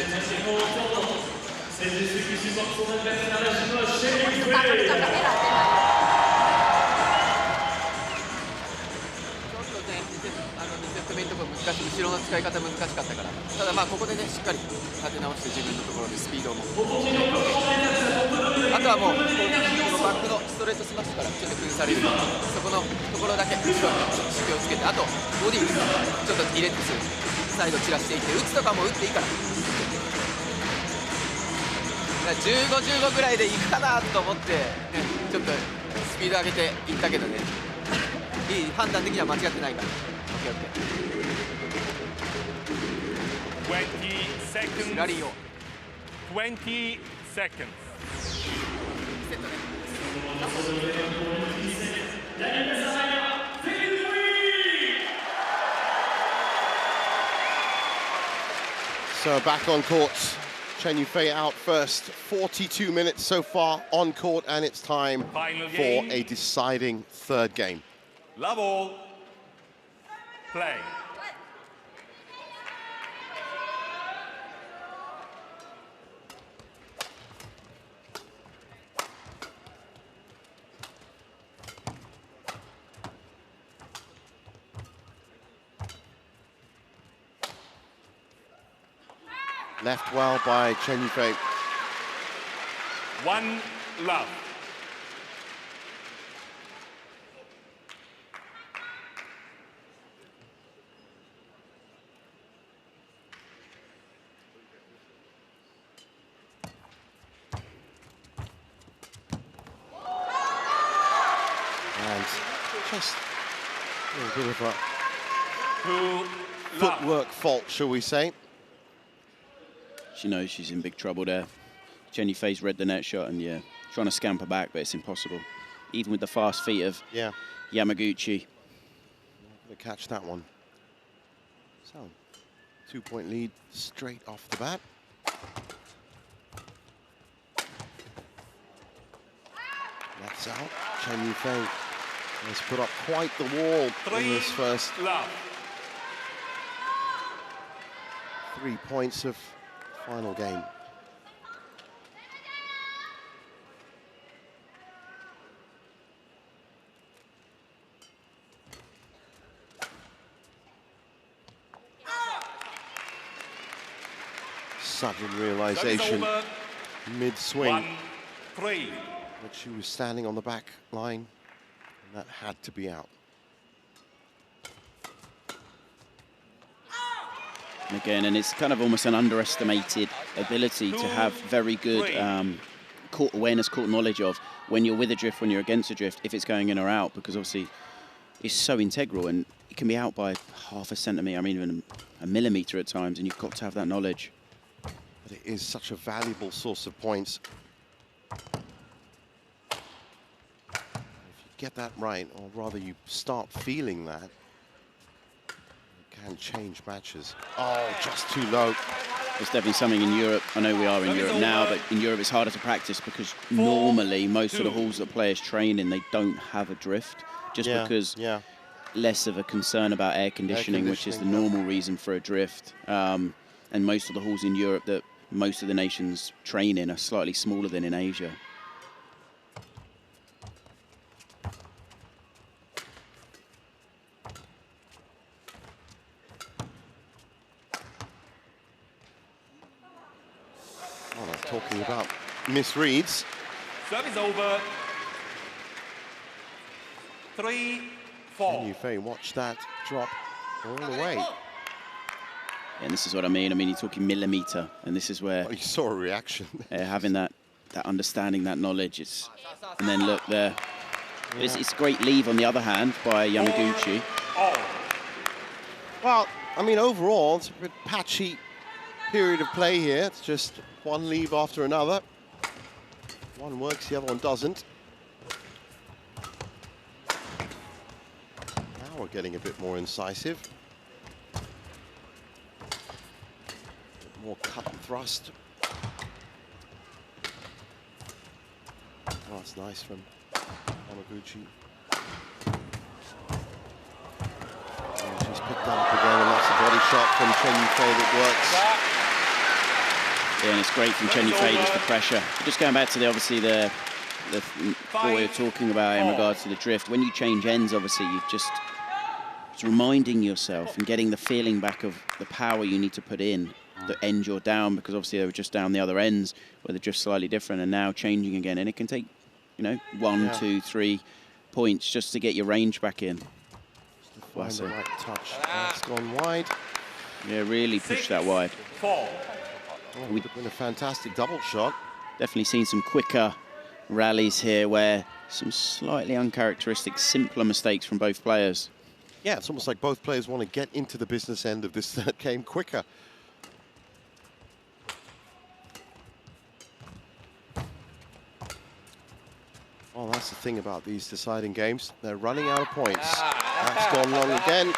後ろの使い方難しかったから、ただまあここでねしっかり立て直して自分のところでスピードも。あとはもうこのバックのストレートスマッシュからちょっと崩されるそこのところだけ気をつけて、あとボディちょっと入れてする。 サイド散らしていって、打つとかも打っていいから。15、15ぐらいでいくかなと思って、ちょっとスピード上げていったけどね。いい判断的には間違ってないから。20 seconds. ラリーを。20 seconds. セットね。 So back on court, Chen Yufei out first. 42 minutes so far on court, and it's time for a deciding third game. Love all. Play. Left well by Chen Yufei. 1 love. And just a little bit of a 2 footwork fault, shall we say. She knows she's in big trouble there. Chen Yufei's read the net shot and, yeah, trying to scamper back, but it's impossible. Even with the fast feet of Yamaguchi. Gonna catch that one. So, 2-point lead straight off the bat. That's out. Chen Yufei has put up quite the wall in this first 3 points of final game. Sudden realization mid-swing that she was standing on the back line, and that had to be out. Again, and it's kind of almost an underestimated ability to have very good court awareness, court knowledge of when you're with a drift, when you're against a drift, if it's going in or out, because obviously it's so integral and it can be out by half a centimetre, I mean even a millimetre at times, and you've got to have that knowledge. But it is such a valuable source of points. If you get that right, or rather you start feeling that, can change matches. Oh, just too low. It's definitely something in Europe. I know we are in Europe now, but in Europe it's harder to practice because normally most of the halls that players train in, they don't have a drift, just because less of a concern about air conditioning, which is the normal reason for a drift. And most of the halls in Europe that most of the nations train in are slightly smaller than in Asia. Talking about misreads. Service over. 3-4. Chen Yufei, watch that drop all the way. And this is what I mean. I mean, you're talking millimeter, and this is where you saw a reaction. Having that understanding, that knowledge. And then look there. It's a great leave on the other hand by Yamaguchi. Well, I mean, overall, it's a bit patchy period of play here. It's just one leave after another. One works, the other one doesn't. Now we're getting a bit more incisive. More cut and thrust. Oh, that's nice from Yamaguchi. Oh, she's picked that up again, and that's a body shot from Chen Yufei that works. Yeah, and it's great from Chen Yufei, just the pressure. Just going back to obviously the what we were talking about in regards to the drift. When you change ends, obviously, it's reminding yourself and getting the feeling back of the power you need to put in the end you're down, because obviously they were just down the other ends where the drift's slightly different, and now changing again, and it can take, you know, 1, 2, 3 points just to get your range back in. Find the right touch. That's gone wide. Yeah, really pushed that wide. 4. Oh, would have been a fantastic double shot. Definitely seen some quicker rallies here where some slightly uncharacteristic, simpler mistakes from both players. Yeah, it's almost like both players want to get into the business end of this third game quicker. Well, that's the thing about these deciding games. They're running out of points. That's gone long again.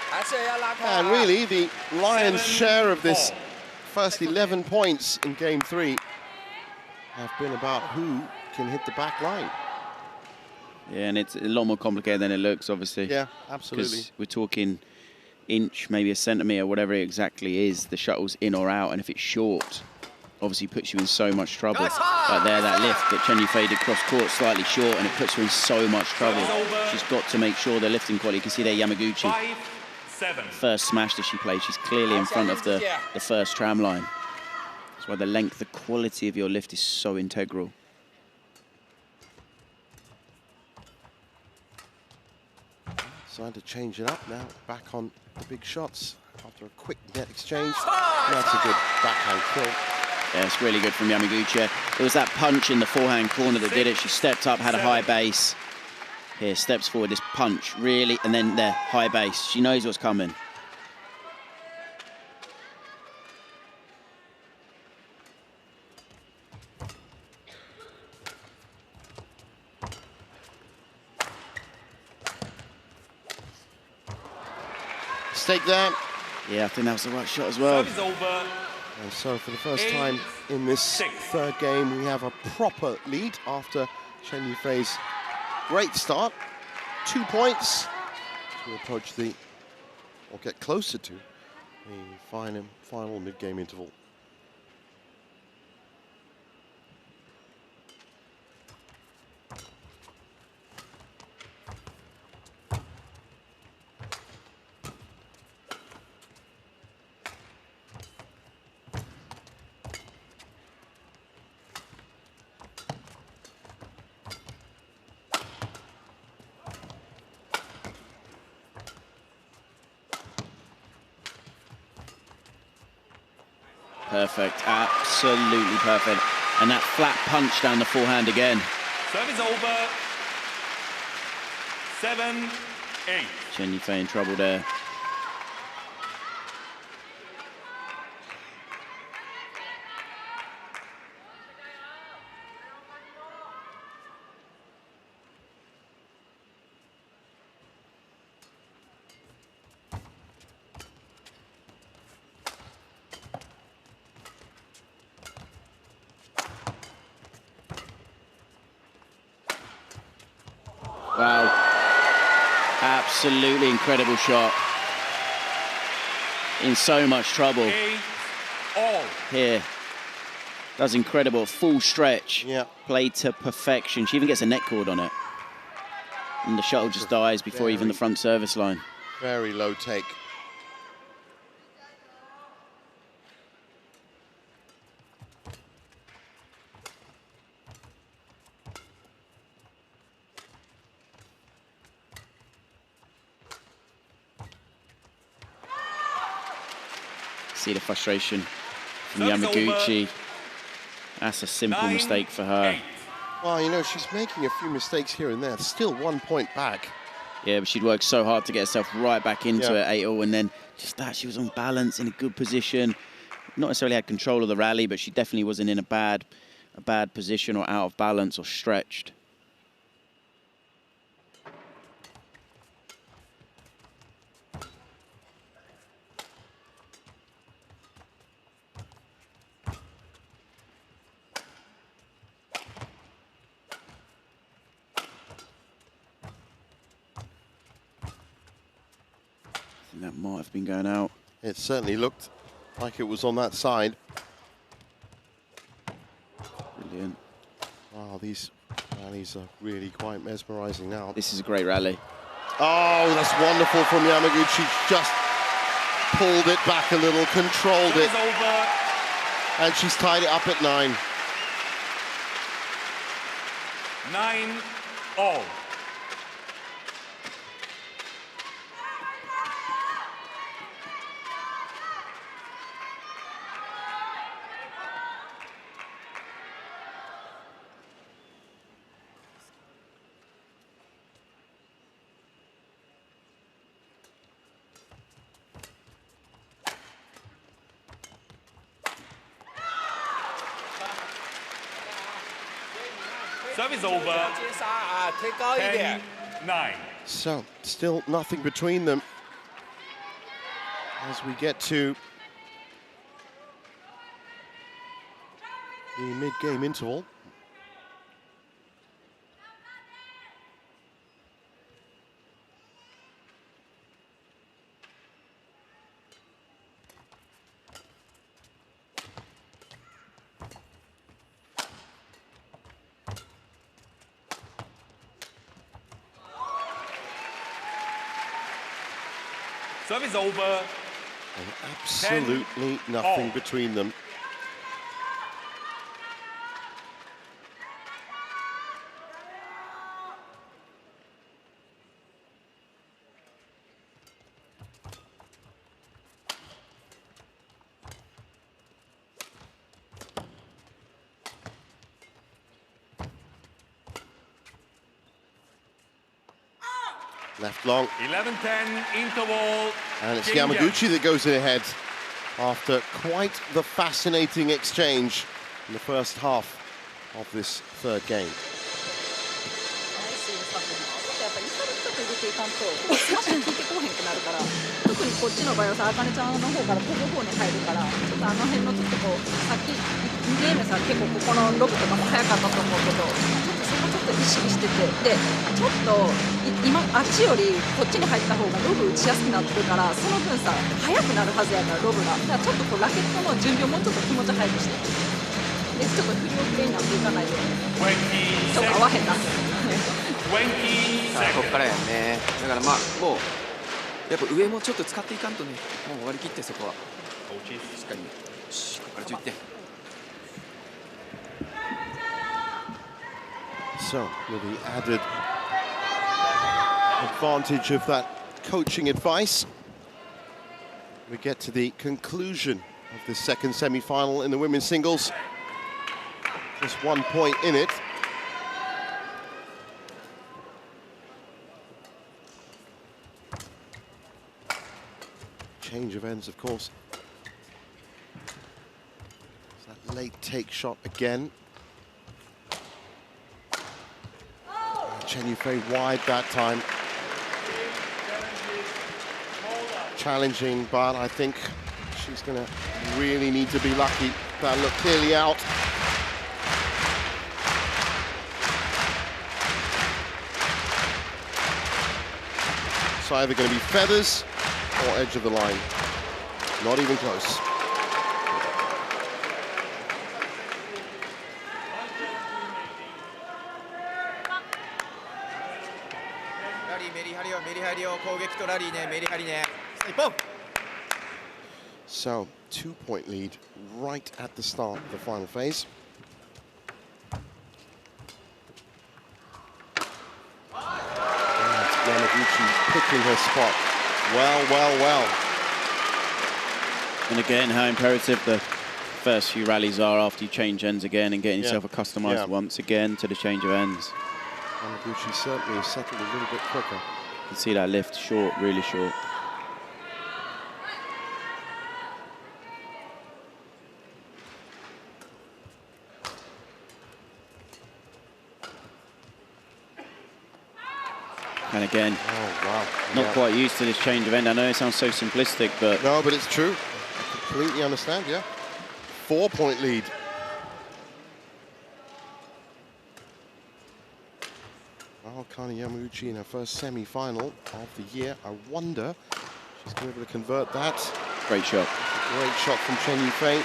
And really, the lion's share of this first 11 points in game 3 have been about who can hit the back line. Yeah, and it's a lot more complicated than it looks, obviously. Yeah, absolutely. Because we're talking inch, maybe a centimetre, whatever it exactly is, the shuttle's in or out, and if it's short, obviously puts you in so much trouble. Like there, that lift that Chen Yufei did cross court slightly short, and it puts her in so much trouble. She's got to make sure the lifting quality. You can see there Yamaguchi. 5-7. First smash that she played, she's clearly in front of the first tram line. That's why the length, the quality of your lift is so integral. Decided to change it up now, back on the big shots after a quick net exchange. That's a good backhand kill. Yeah, it's really good from Yamaguchi. It was that punch in the forehand corner that did it. She stepped up, had a high base. Here, steps forward, this punch, really, and then there, high base. She knows what's coming. Mistake there. Yeah, I think that was the right shot as well. Service over. And so for the first time in this third game, we have a proper lead after Chen Yufei's great start. 2 points as we approach the, or get closer to, the final mid-game interval. Perfect, absolutely perfect. And that flat punch down the forehand again. Service over. 7-8. Chen Yufei in trouble there. Wow, absolutely incredible shot. In so much trouble. 8-all. Here, that's incredible, full stretch. Yeah. Played to perfection. She even gets a net cord on it. And the shuttle just dies before even the front service line. Very low take. see the frustration from Yamaguchi. That's a simple mistake for her. Well, you know, she's making a few mistakes here and there. Still 1 point back. Yeah, but she'd worked so hard to get herself right back into it, 8-0, and then just that, she was on balance, in a good position. Not necessarily had control of the rally, but she definitely wasn't in a bad position or out of balance or stretched. That might have been going out. It certainly looked like it was on that side. Brilliant. Wow, these rallies are really quite mesmerizing now. This is a great rally. Oh, that's wonderful from Yamaguchi. Just pulled it back a little, controlled it. Over. And she's tied it up at 9. 9-all. Service over. 10-9. So, still nothing between them as we get to the mid-game interval. Service over. And absolutely nothing between them. Left long. 11-10 interval. And it's Yamaguchi that goes ahead after quite the fascinating exchange in the first half of this third game. 特にこっちの場合はさ、あかねちゃんの方から飛ぶ方に入るから、ちょっとあの辺のちょっとこう、さっき2ゲームさ、結構ここのロブとかも早かったと思うけど、ちょっとそこちょっと意識してて、で、ちょっと今あっちよりこっちに入った方がロブ打ちやすくなってるから、その分さ、速くなるはずやからロブが。だからちょっとこうラケットの準備をもうちょっと気持ち早くして、で、ちょっと不良プレイになっていかないように。ちょっと合わへんな。ここからやね。だからまあもうやっぱ上もちょっと使っていかんとね、もう終わりきってそこは。しっかり。よし、ここから11点。So, with the added advantage of that coaching advice, we get to the conclusion of the second semi-final in the women's singles. Just 1 point in it. Change of ends, of course. That late take shot again. Chen Yufei wide that time. Challenging, but I think she's going to really need to be lucky. That looked clearly out. It's either going to be feathers or edge of the line. Not even close. So, 2-point lead right at the start of the final phase. And Yamaguchi picking her spot. Well, well, well. And again, how imperative the first few rallies are after you change ends again and getting yourself acclimatized once again to the change of ends. Yamaguchi certainly has settled a little bit quicker. You can see that lift short, really short. And again, not quite used to this change of end. I know it sounds so simplistic, but... No, but it's true. I completely understand, yeah. 4-point lead. Well, Akane Yamaguchi in her first semi-final of the year. I wonder if she's going to be able to convert that. Great shot. Great shot from Chen Yufei.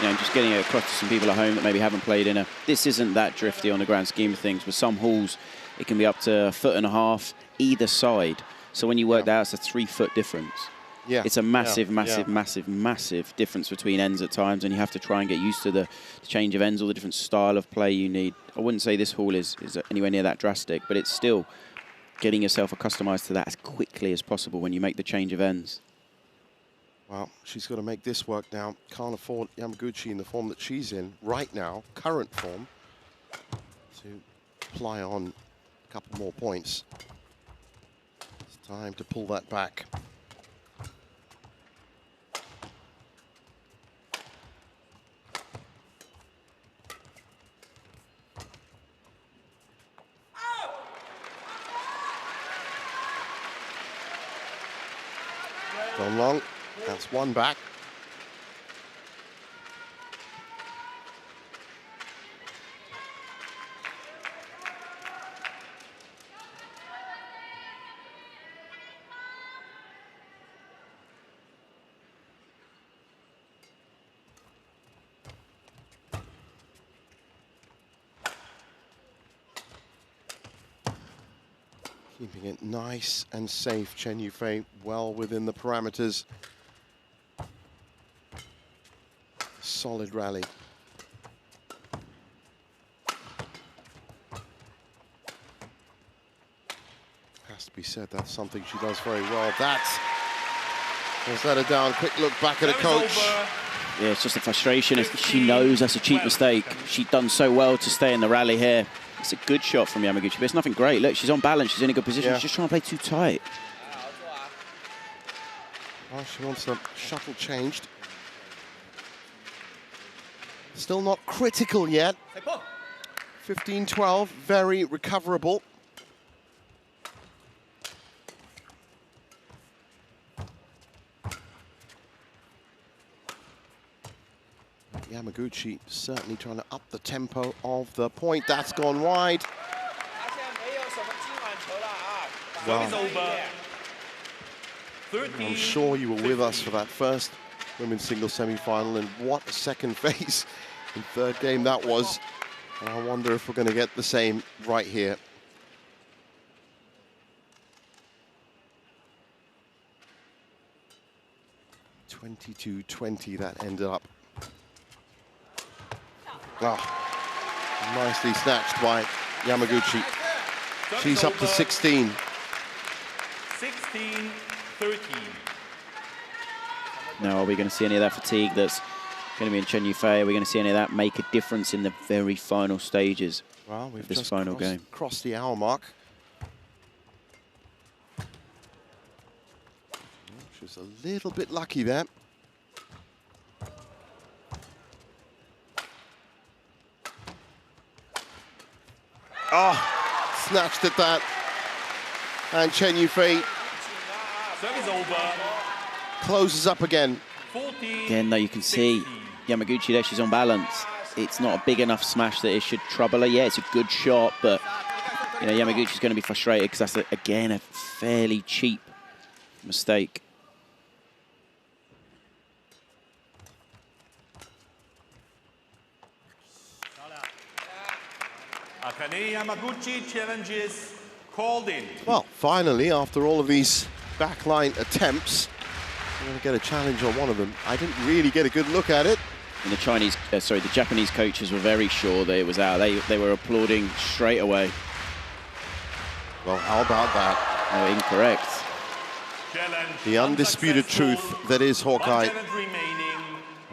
You know, just getting it across to some people at home that maybe haven't played in a... This isn't that drifty on the grand scheme of things. With some halls, it can be up to 1.5 feet either side. So when you work that out, it's a 3-foot difference. Yeah. It's a massive, massive difference between ends at times, and you have to try and get used to the change of ends, all the different style of play you need. I wouldn't say this hall is anywhere near that drastic, but it's still getting yourself accustomed to that as quickly as possible when you make the change of ends. Well, she's got to make this work now. Can't afford Yamaguchi in the form that she's in right now, current form, to apply on a couple more points. It's time to pull that back. Gone long. That's one back. Keeping it nice and safe. Chen Yufei well within the parameters. Solid rally. Has to be said, that's something she does very well. That's let her down. Quick look back at a coach. Yeah, it's just a frustration. She knows that's a cheap mistake. She's done so well to stay in the rally here. It's a good shot from Yamaguchi, but it's nothing great. Look, she's on balance. She's in a good position. She's just trying to play too tight. Oh, she wants the shuttle changed. Still not critical yet. 15-12, very recoverable. Yamaguchi certainly trying to up the tempo of the point. That's gone wide. Wow. I'm sure you were with us for that first women's singles semi-final, and what a second phase in third game that was. And I wonder if we're going to get the same right here. (22-20) that ended up. Oh, nicely snatched by Yamaguchi. She's up to 16. 16-13. Now, are we going to see any of that fatigue that's going to be in Chen Yufei? Are we going to see any of that make a difference in the very final stages of this final game? Crossed the hour mark. She was a little bit lucky there. Oh, snatched at that. And Chen Yufei closes up again. Again, though, you can see Yamaguchi there, she's on balance. It's not a big enough smash that it should trouble her. Yeah, it's a good shot, but you know, Yamaguchi's going to be frustrated because that's, again, a fairly cheap mistake. Akane Yamaguchi challenges called in. Well, finally, after all of these backline attempts, we're going to get a challenge on one of them. I didn't really get a good look at it. And the Japanese coaches were very sure that it was out. They were applauding straight away. Well, how about that? No, incorrect. The undisputed truth that is Hawkeye.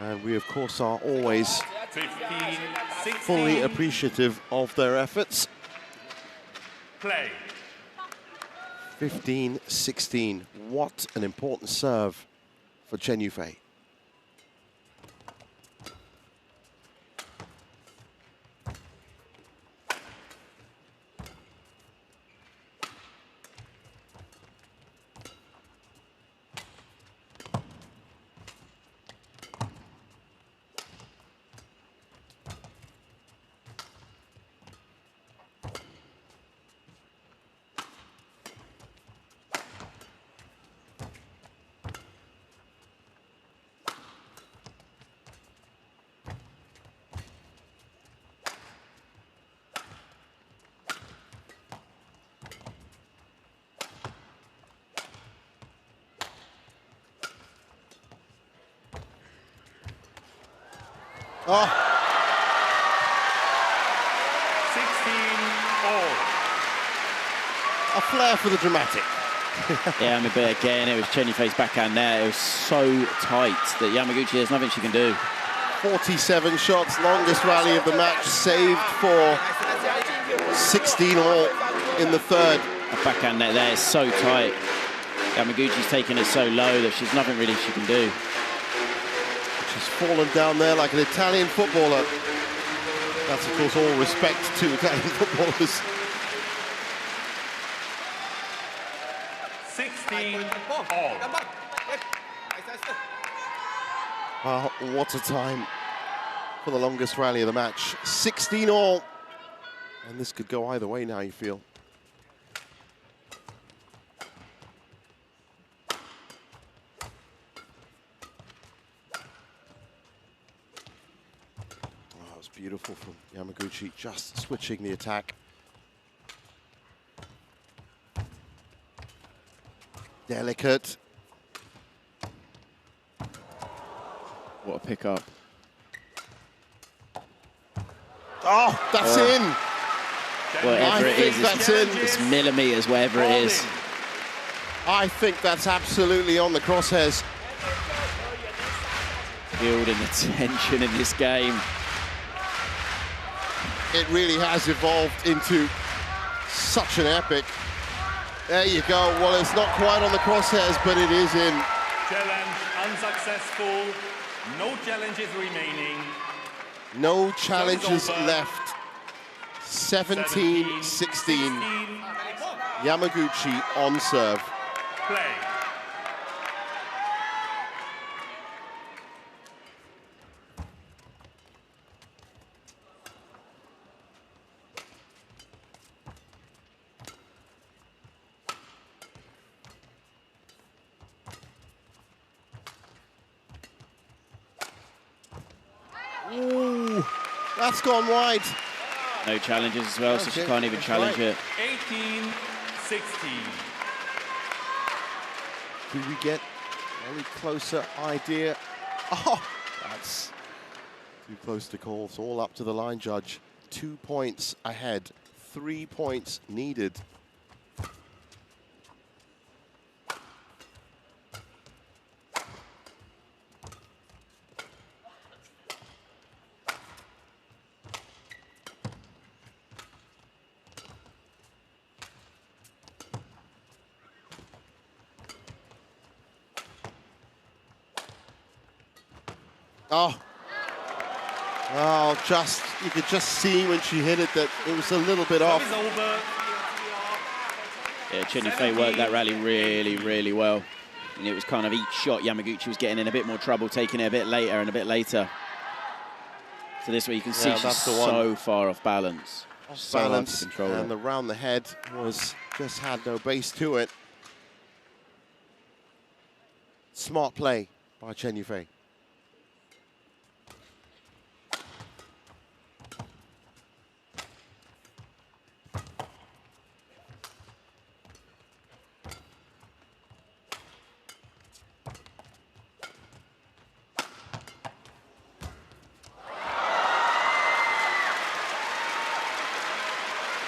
And we, of course, are always 15-16. fully appreciative of their efforts. Play. 15-16. What an important serve for Chen Yufei. Oh. 16-all. A flair for the dramatic. Yeah, I mean, but again, it was Chen Yufei's backhand there. It was so tight that Yamaguchi, there's nothing she can do. 47 shots, longest rally of the match, saved for 16-all in the third. The backhand net there is so tight. Yamaguchi's taking it so low that she's nothing really she can do. She's fallen down there like an Italian footballer. That's, of course, all respect to Italian footballers. 16-all. Well, what a time for the longest rally of the match. 16-all. And this could go either way now, you feel. Beautiful from Yamaguchi, just switching the attack. Delicate. What a pick-up. Oh, that's in. Whatever it is, that's in. It's millimeters, wherever it is. I think that's absolutely on the crosshairs. Building the tension in this game. It really has evolved into such an epic. There you go. Well, it's not quite on the crosshairs, but it is in. Challenge unsuccessful. No challenges remaining. No challenges left. 17-16. Yamaguchi on serve. Play. Ooh, that's gone wide. No challenges as well, so she can't even challenge it. 18-16. Do we get any closer idea? Oh, that's too close to call. It's all up to the line judge. 2 points ahead, 3 points needed. Oh, you could just see when she hit it that it was a little bit off. Yeah, Chen Yufei worked that rally really, really well. And it was kind of each shot Yamaguchi was getting in a bit more trouble, taking it a bit later and a bit later. So this way you can see she's so far off balance. Off balance, and the round the head just had no base to it. Smart play by Chen Yufei.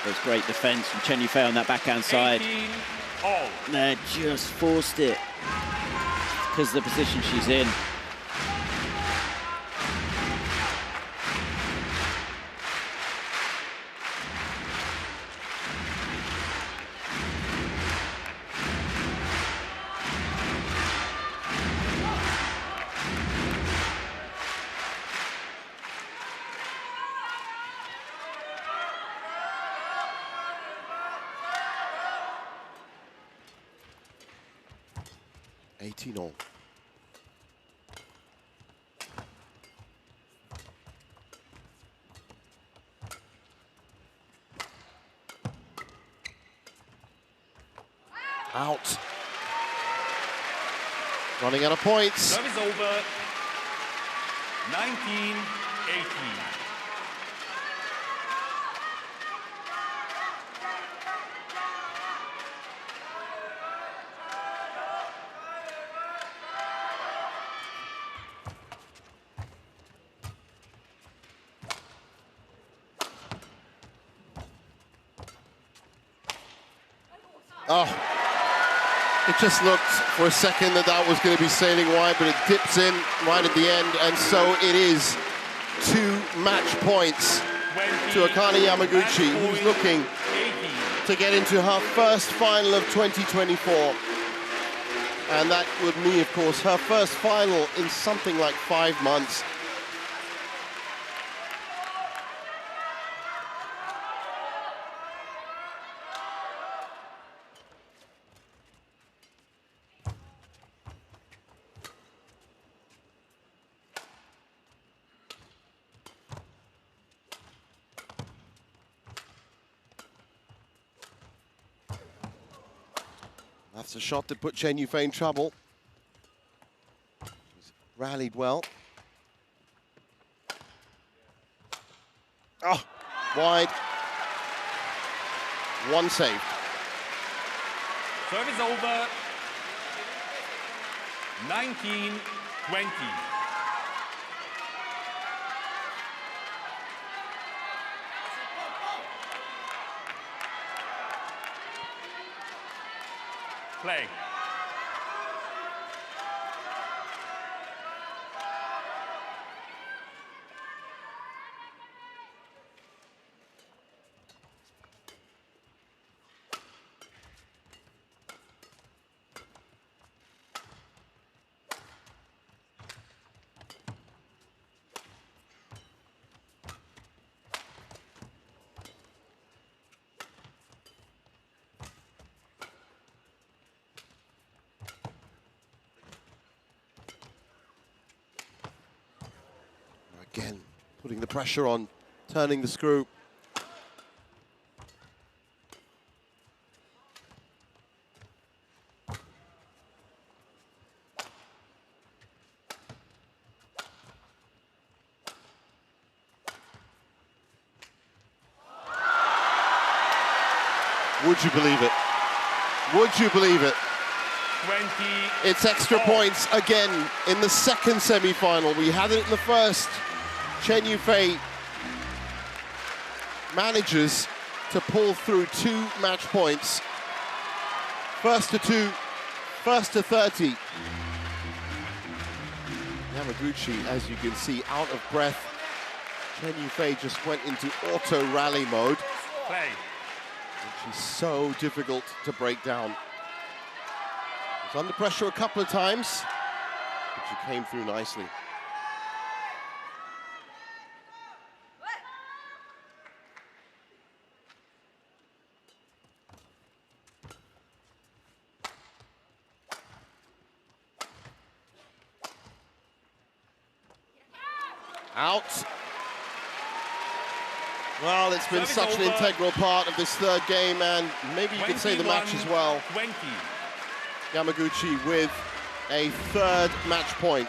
There's great defense from Chen Yufei on that backhand side. They just forced it because of the position she's in. 18-all. Out. Running out of points. Service over. 19-18. Oh, it just looked for a second that was going to be sailing wide, but it dips in right at the end, and so it is 2 match points to Akane Yamaguchi, who's looking to get into her first final of 2024. And that would mean, of course, her first final in something like 5 months. That's a shot that put Chen Yufei in trouble. She's rallied well. Oh, wide. 1 saved. Service over. 19-20. Play. Again, putting the pressure on, turning the screw. Would you believe it? Would you believe it? 20. It's extra points again in the second semi-final. We had it in the first. Chen Yufei manages to pull through 2 match points. First to 2, first to 30. Yamaguchi, as you can see, out of breath. Chen Yufei just went into auto rally mode. Play. And she's so difficult to break down. Was under pressure a couple of times, but she came through nicely. Out. Well, it's been such an integral part of this third game, and maybe you could say the match as well. 20. Yamaguchi with a 3rd match point.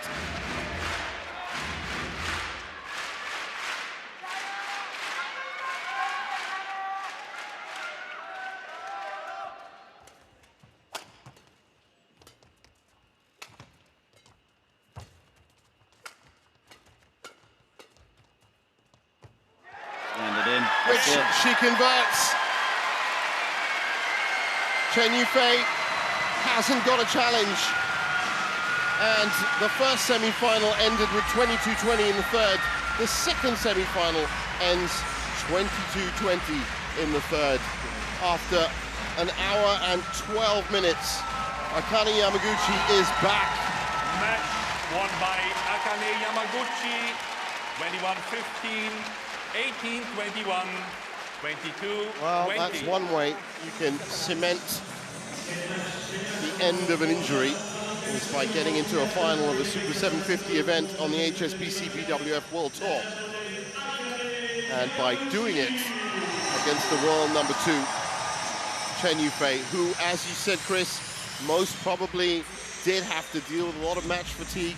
Which she converts. Chen Yufei hasn't got a challenge. And the first semi-final ended with 22-20 in the third. The second semi-final ends 22-20 in the third. After an hour and 12 minutes, Akane Yamaguchi is back. Match won by Akane Yamaguchi, 21-15. 18-21, 22-20. Well, that's one way you can cement the end of an injury, is by getting into a final of a Super 750 event on the HSBC BWF World Tour. And by doing it against the world number 2, Chen Yufei, who, as you said, Chris, most probably did have to deal with a lot of match fatigue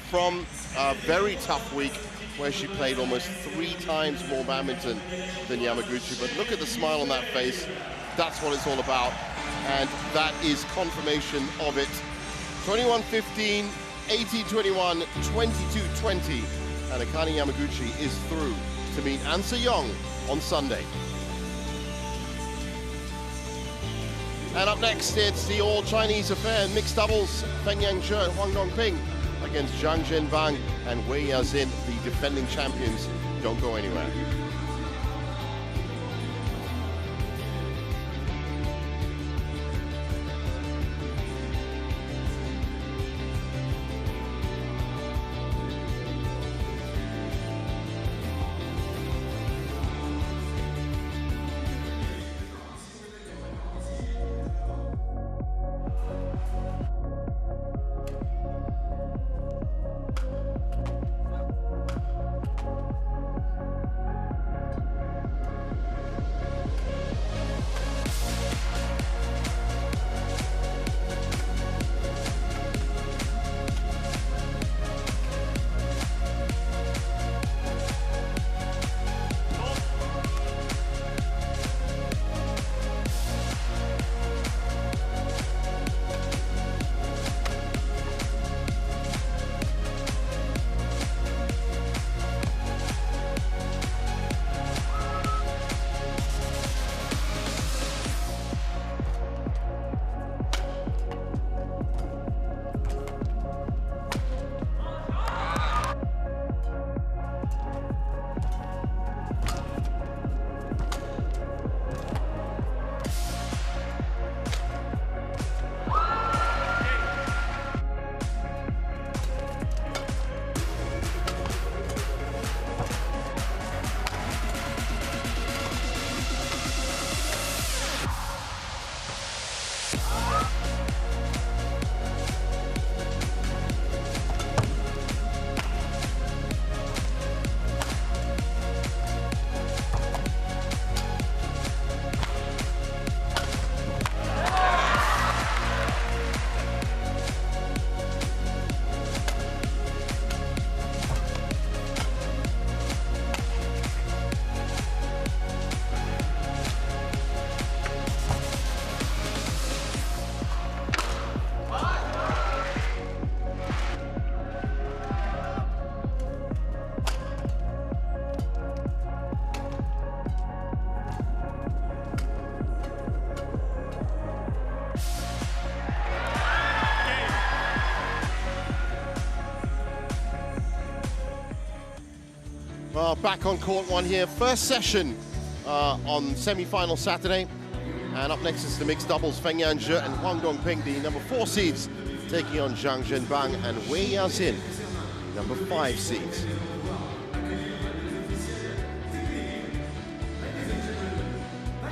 from a very tough week where she played almost 3 times more badminton than Yamaguchi. But look at the smile on that face. That's what it's all about. And that is confirmation of it. 21-15, 18-21, 22-20. And Akane Yamaguchi is through to meet An Se-young on Sunday. And up next, it's the all-Chinese affair, mixed doubles, Feng Yangzhe and Huang Dongping against Zhang Zhenbang and Wei Yazin, the defending champions. Don't go anywhere. Well, back on court one here. First session on semi-final Saturday. And up next is the mixed doubles, Feng Yangzhe and Huang Dongping, the number 4 seeds, taking on Zhang Zhenbang and Wei Yazin, number 5 seeds.